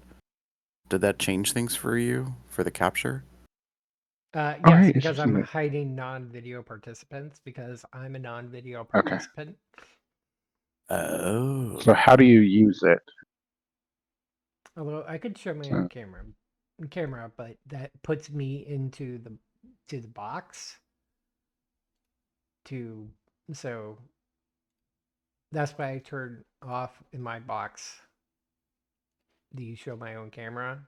Did that change things for you for the capture? Oh, Yes, hey, it's because just I'm in hiding non-video participants because I'm a non-video Okay. participant. Oh. So how do you use it? Although I could show my So, own camera, but that puts me into the box to so that's why I turned off in my box the show my own camera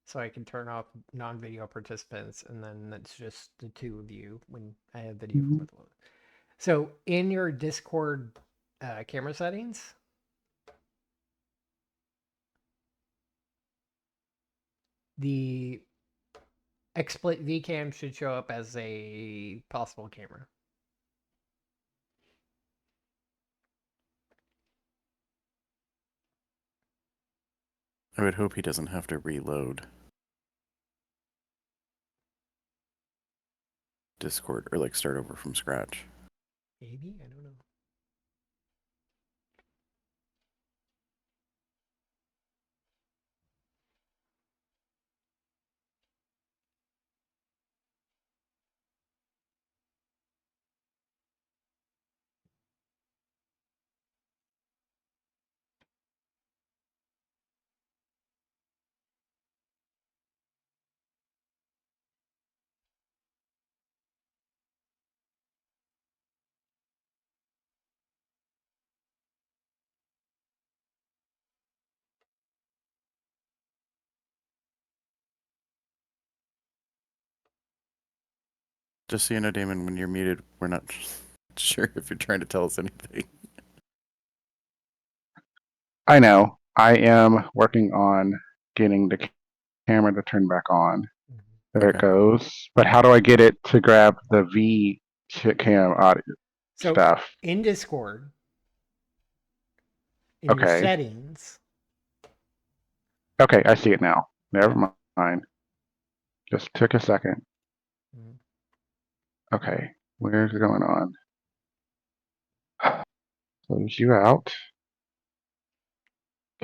so I can turn off non-video participants and then it's just the two of you when I have video from both of them. So in your Discord camera settings, the XSplit VCam should show up as a possible camera. I would hope he doesn't have to reload Discord or like start over from scratch. Maybe? I don't know. Just so you know, Damon, when you're muted, we're not sure if you're trying to tell us anything. I know. I am working on getting the camera to turn back on. There it Okay. goes. But how do I get it to grab the V cam audio So stuff? in Discord, in your Okay. settings, Okay, I see it now. Never mind. Just took a second. Okay. Where's it going on? Close you out.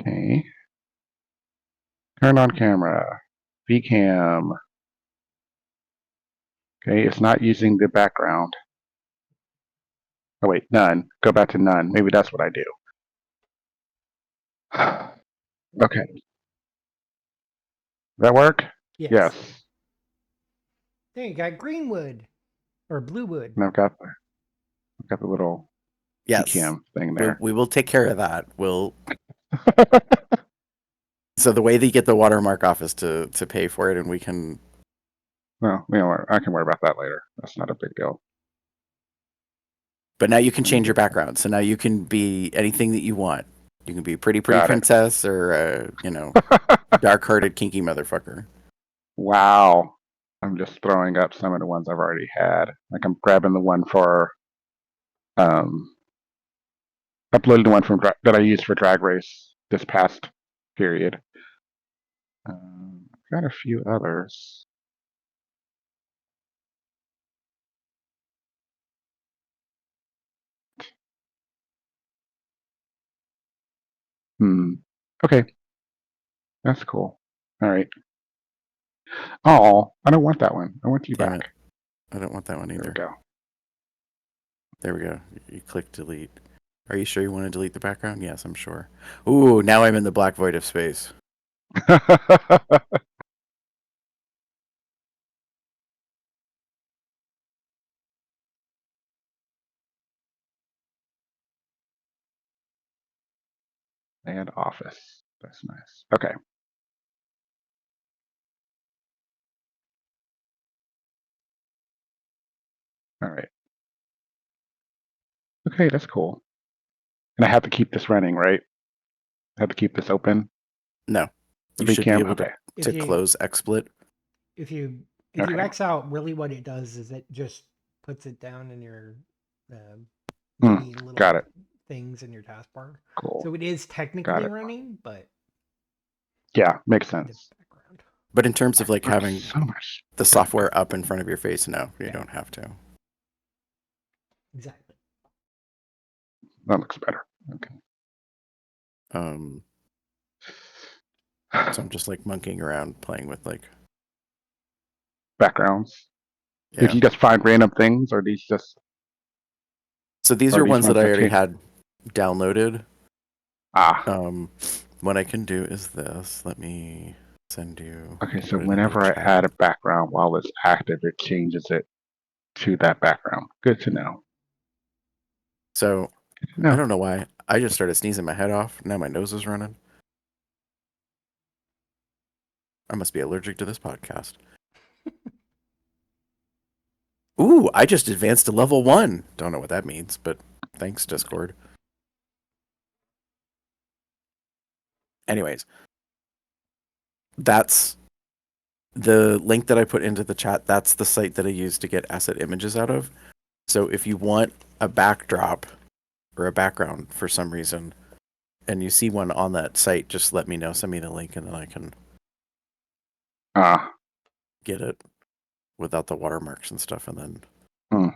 Okay. Turn on camera. VCam. Okay, it's not using the background. Oh wait, none. Go back to none. Maybe that's what I do. Okay. Does that work? Yes. Yes. There you got green wood or blue wood. And I've got the little Yes, cam thing we, there. we will take care of that. So the way that you get the watermark off is to pay for it, and we can. Well, I can worry about that later. That's not a big deal. But now you can Let me change your get background. So now you can be anything that you want. You can be a pretty Got it. princess, or dark-hearted kinky motherfucker. Wow. I'm just throwing up some of the ones I've already had. Like I'm grabbing the one for uploading the one from that I used for Drag Race this past period. I've got a few others. Okay. That's cool. All right. Oh, I don't want that one. I want you Damn back. it. I don't want that one There we either. go. There we go. You click delete. Are you sure you want to delete the background? Yes, I'm sure. Ooh, now I'm in the black void of space. And office. That's nice. Okay. All right. Okay, that's cool. And I have to keep this running, right? I have to keep this open. No. The You should be VCam. able Okay. to close XSplit. If you Okay. X out, really what it does is it just puts it down in your mini little Got it. things in your taskbar. Cool. So it is Got technically it. running, but Yeah, makes the sense. background. But in terms of like having So much. the software up in front of your face, no, you Yeah. don't have to. Exactly. That looks better. Okay. So I'm just like monkeying around playing with like, Backgrounds. yeah. Did you just find random things, or these just? So these Or are these ones that ones I that already change? had downloaded. Ah. What I can do is this. Let me send you. Okay. I'll So put it into the whenever I chat. add a background while it's active, it changes it to that background. Good to know. So No. I don't know why. I just started sneezing my head off. Now my nose is running. I must be allergic to this podcast. Ooh, I just advanced to level 1. Don't know what that means, but thanks, Discord. Anyways, that's the link that I put into the chat. That's the site that I use to get asset images out of. So if you want a backdrop or a background for some reason, and you see one on that site, just let me know. Send me the link, and then I can get it without the watermarks and stuff, and then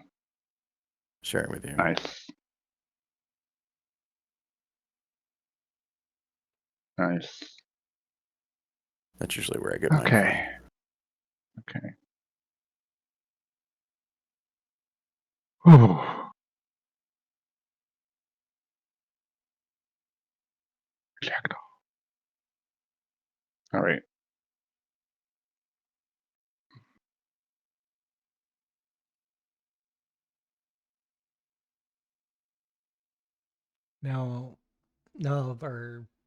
share it with you. Nice. Nice. That's usually where I get mine Okay. Okay. Whew. Checked. All right. Now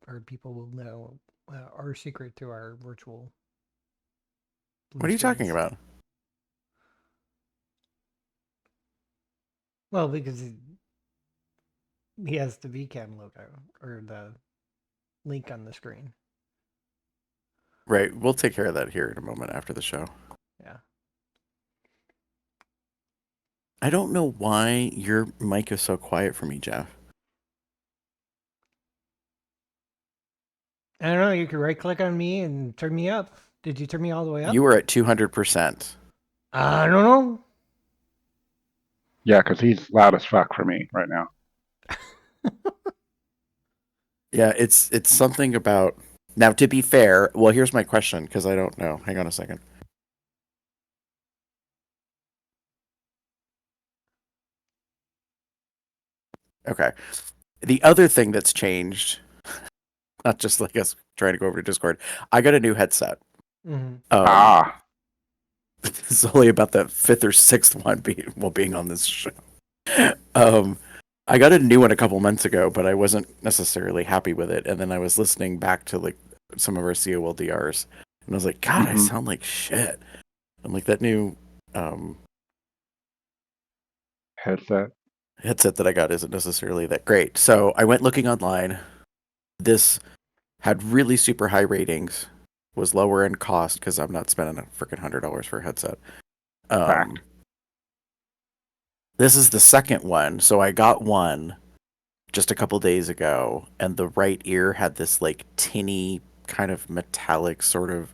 our people will know our secret to our virtual. Blue What are you talking screens. about? Well, because he has the VCam logo or the link on the screen. Right, we'll take care of that here in a moment after the show. Yeah. I don't know why your mic is so quiet for me, Jeff. I don't know. You could right click on me and turn me up. Did you turn me all the way up? You were at 200%. I don't know. Yeah, because he's loud as fuck for me right now. Yeah, it's something about... Now, to be fair, well, here's my question, because I don't know. Hang on a second. Okay. The other thing that's changed, not just like us trying to go over to Discord, I got a new headset. Mm-hmm. Ah, It's only about the fifth or sixth one being on this show. Um, I got a new one a couple months ago, but I wasn't necessarily happy with it. And then I was listening back to like some of our COLDRs, and I was like, God, I mhm. sound like shit. I'm like that new Headset. headset that I got isn't necessarily that great. So I went looking online. This had really super high ratings, was lower in cost because I'm not spending a freaking $100 for a headset. Fact. This is the second one, so I got one just a couple days ago, and the right ear had this like tinny kind of metallic sort of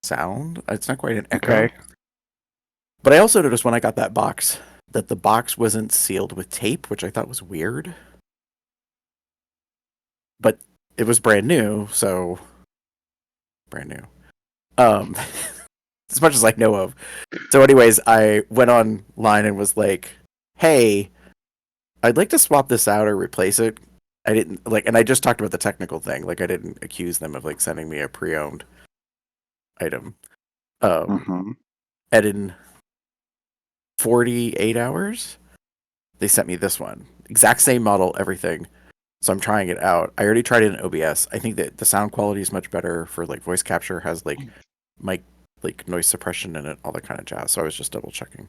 sound. It's not quite an echo. Okay. But I also noticed when I got that box that the box wasn't sealed with tape, which I thought was weird. But it was brand new, so brand new. Um as much as I know of. So anyways, I went online and was like, "Hey, I'd like to swap this out or replace it." I didn't like, and I just talked about the technical thing. Like, I didn't accuse them of like sending me a pre-owned item. Mm-hmm. And in 48 hours, they sent me this one. Exact same model, everything. So I'm trying it out. I already tried it in OBS. I think that the sound quality is much better for like voice capture, has like mic, like noise suppression in it, all that kind of jazz. So I was just double checking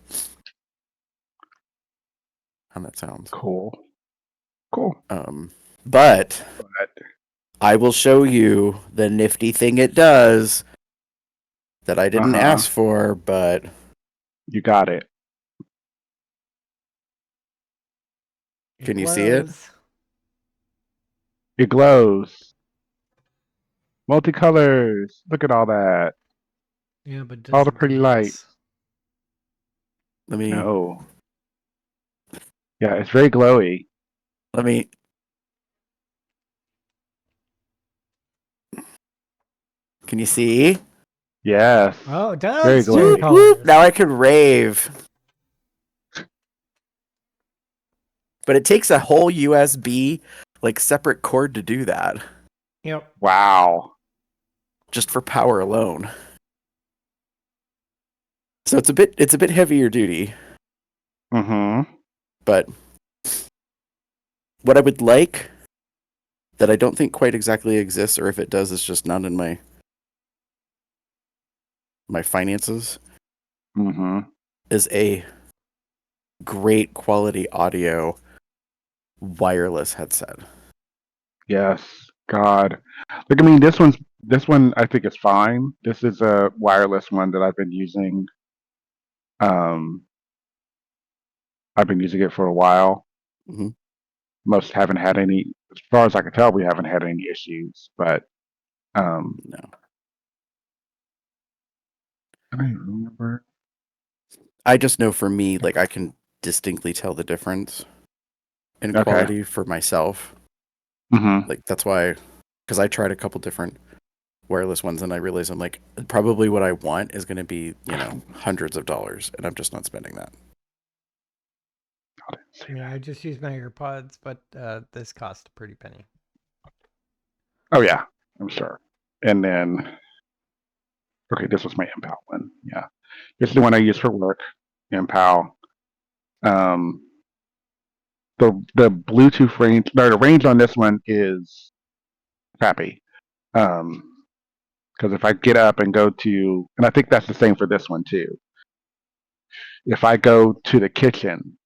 how that sounds. Cool. Cool. But But I will show you the nifty thing it does that I didn't uh-huh. ask for, but You got it. can you see it? glows. It glows. Multicolors. Look at all that. Yeah, but does All the it pretty lights. dance? Let me No. Yeah, it's very glowy. let me can you see? Yes. Oh, it Very does change glowy. Whoop, whoop. colors. Now I can rave. But it takes a whole USB like separate cord to do that, Yep. Wow. just for power alone. So it's a bit heavier duty, Mm-hmm. but what I would like that I don't think quite exactly exists, or if it does, it's just not in my finances, Mm-hmm. is a great quality audio wireless headset. Yes. God. Look, I mean, this one I think is fine. This is a wireless one that I've been using. Um, I've been using it for a while. Mm-hmm. Most haven't had any, as far as I can tell, we haven't had any issues. But No, I don't remember. I just know for me, like I can distinctly tell the difference in Okay. quality for myself. Mm-hmm. Like that's why, because I tried a couple different wireless ones and I realized I'm like, probably what I want is going to be, hundreds of dollars, and I'm just not spending that. I mean, I just use my AirPods, but this cost a pretty penny. Oh yeah, I'm sure. And then, okay, this was my Impal one. Yeah, this is the one I use for work. Impal. Um, the Bluetooth range, no, the range on this one is crappy. Because if I get up and go to, and I think that's the same for this one too. If I go to the kitchen,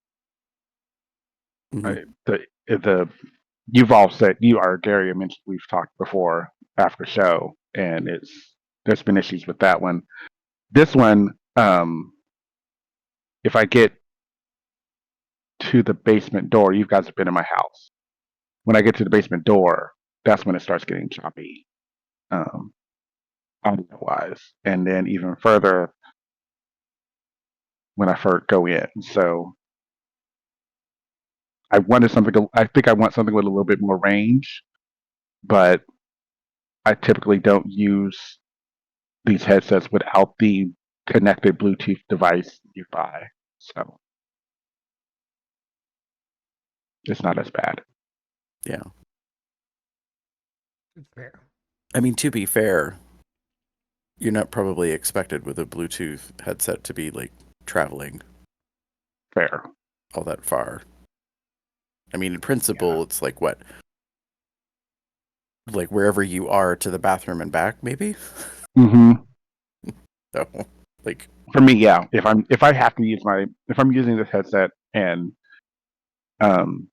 Mm-hmm. the you've all said you are Gary. I mentioned we've talked before after show, and there's been issues with that one. This one, if I get to the basement door, you guys have been in my house. When I get to the basement door, that's when it starts getting choppy, um, audio wise, and then even further when I first go in. So I wanted something. I think I want something with a little bit more range, but I typically don't use these headsets without the connected Bluetooth device you buy. So It's not as bad. Yeah. It's fair. I mean, to be fair, you're not probably expected with a Bluetooth headset to be like traveling Fair. all that far. I mean, in principle, it's like what? Like wherever you are to the bathroom and back, maybe? Mm-hmm. So, like, For me, yeah. If I have to use if I'm using this headset and um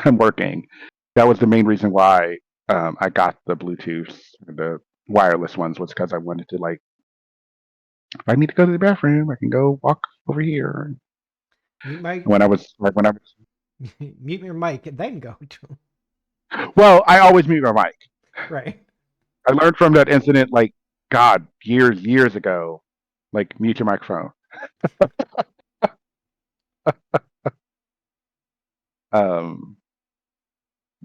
I'm working, that was the main reason why I got the Bluetooth, the wireless ones, was because I wanted to, like, if I need to go to the bathroom, I can go walk over here. Mute my When I was like when I was mute your mic and then go to well, I always mute my mic. right. I learned from that incident, like, God, years ago, like, mute your microphone. Um,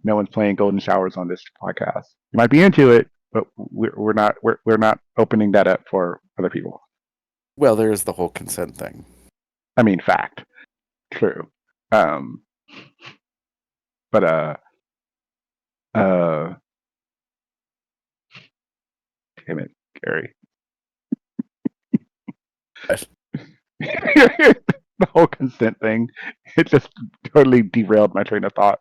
no one's playing golden showers on this podcast. You might be into it, but we're not opening that up for other people. well, there's the whole consent thing. I mean, fact, true. Um, but uh, damn it, Gary. The whole consent thing, it just totally derailed my train of thought.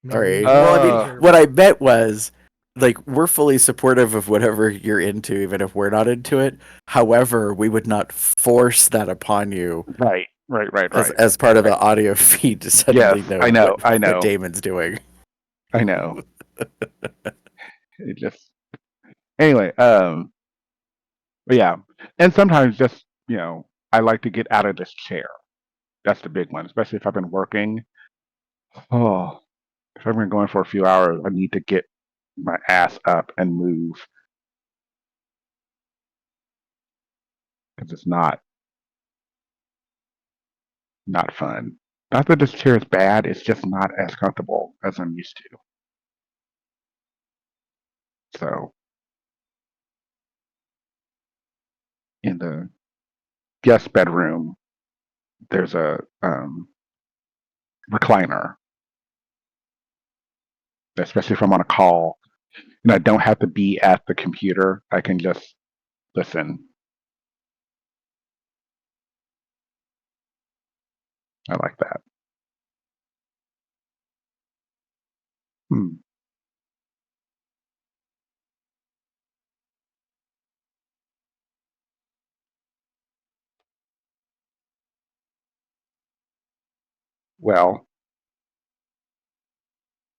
All Maybe we right. can Well, all I mean, deserve what it. I meant was, like, we're fully supportive of whatever you're into, even if we're not into it. However, we would not force that upon you Right. as part of Right. the audio feed to Yes, suddenly know I know, what Damon's doing. I know. It just anyway. But yeah, and sometimes just I like to get out of this chair. That's the big one, especially if I've been working. Oh, if I've been going for a few hours, I need to get my ass up and move because it's not fun. Not that this chair is bad, it's just not as comfortable as I'm used to. So in the guest bedroom, there's a recliner, especially if I'm on a call and I don't have to be at the computer. I can just listen. I like that. Hmm. Well,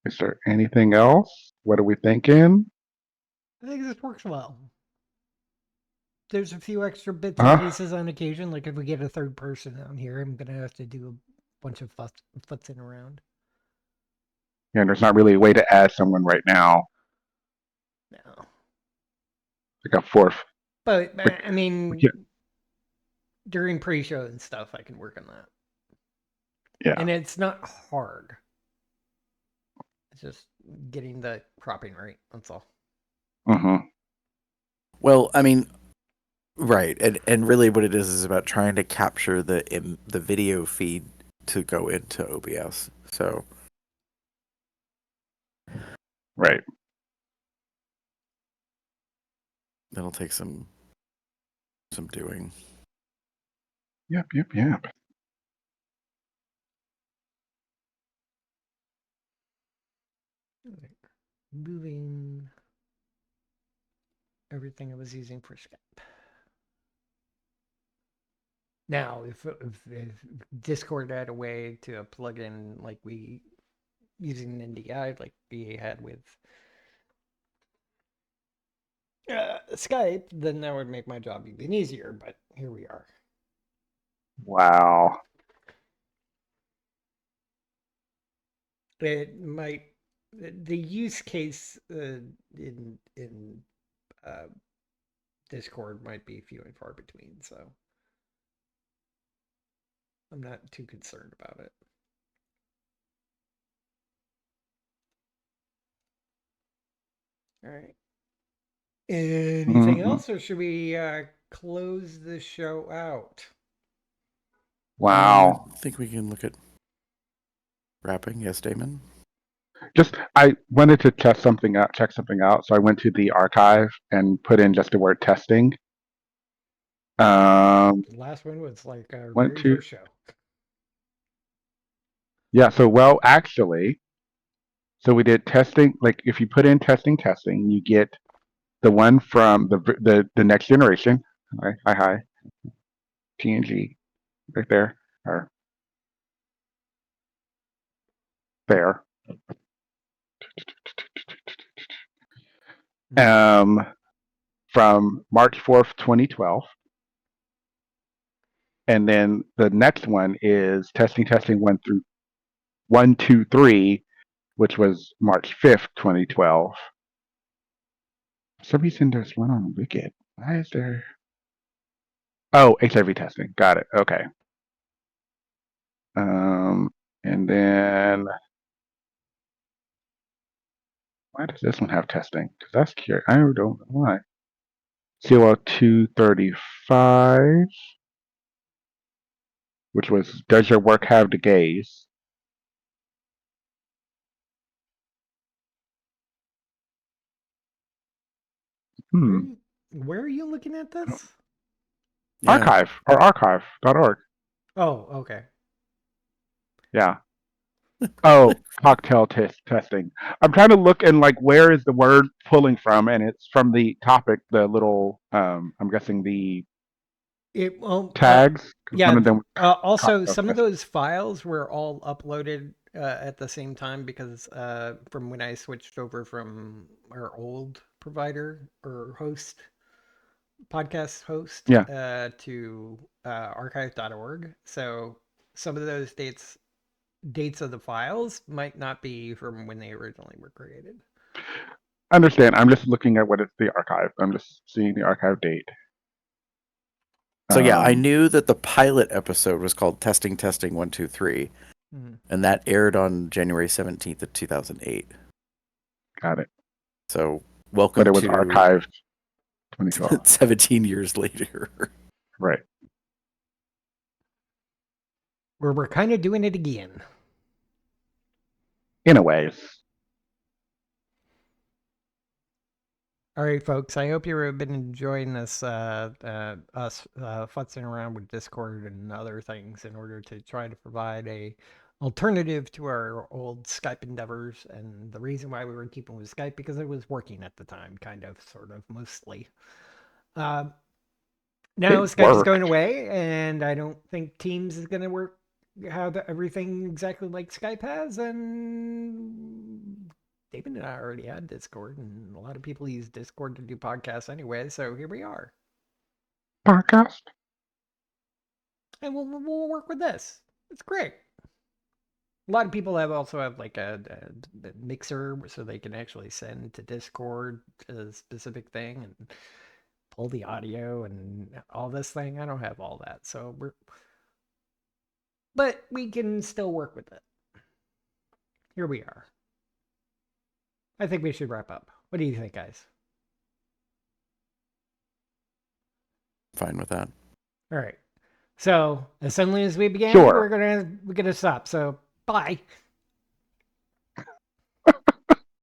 is there anything else? What are we thinking? I think this works well. There's a few extra bits and Huh? pieces on occasion. Like if we get a third person on here, I'm gonna have to do a bunch of futzing around. And there's not really a way to add someone right now, No, like a fourth. but Like, I we mean, can't- during pre-show and stuff, I can work on that, yeah. and it's not hard. It's just getting the cropping right. That's all. Mm-hmm. Well, I mean, right, and really, what it is about trying to capture the video feed to go into OBS. So Right. that'll take some doing. Yep. Right. Moving everything I was using for Skype. Now, if Discord had a way to plug in like we using an NDI like we had with Skype, then that would make my job even easier. But here we are. Wow. It might the use case in uh, Discord might be few and far between, so I'm not too concerned about it. All right. Anything Mm-hmm. else, or should we close the show out? I Wow. think we can look at Wrapping, yes, Damon. Just I wanted to test something out, check something out. So I went to the archive and put in just the word testing. The last one was like our Went very to first show. yeah. So well, actually, so we did testing. Like if you put in testing, you get the one from the next generation. Hi, TNG, right there, or there. Um, from March 4th, 2012. And then the next one is testing 1, 2, 3, which was March 5th, 2012. For some reason there's one on Wicked. Why is there? Oh, HIV testing. Got it. Okay. And then why does this one have testing? Because that's curious. I don't know why. COL235, which was Does Your Work Have the Gaze? Where are you looking at this? Yeah. Archive or archive.org. Oh, okay. Yeah. Oh, cocktail testing. I'm trying to look and like where is the word pulling from, and it's from the topic, the little I'm guessing the tags. 'Cause one yeah. of them Also, cocktail some of testing. those files were all uploaded at the same time because from when I switched over from our old provider or host, podcast host, Yeah, to archive.org. So some of those dates of the files might not be from when they originally were created. understand. I'm just looking at what is the archive. I'm just seeing the archive date. So yeah, I knew that the pilot episode was called Testing 1, 2, 3, and that aired on January 17th of 2008. Got it. So But welcome it was to archived 2012. 17 years later. Right. Where we're kind of doing it again. In a ways. All right, folks. I hope you've been enjoying this, us futzing around with Discord and other things in order to try to provide a alternative to our old Skype endeavors. And the reason why we were keeping with Skype because it was working at the time, kind of, sort of, mostly. Now It Skype is going worked. away, and I don't think Teams is going to work have everything exactly like Skype has, and David and I already had Discord, and a lot of people use Discord to do podcasts anyway, so here we are. Podcast? And we'll work with this. It's great. A lot of people have like a mixer so they can actually send to Discord a specific thing and pull the audio and all this thing. I don't have all that, so but we can still work with it. Here we are. I think we should wrap up. What do you think, guys? Fine with that. All right. So as suddenly as we began, Sure. we're gonna stop. So bye.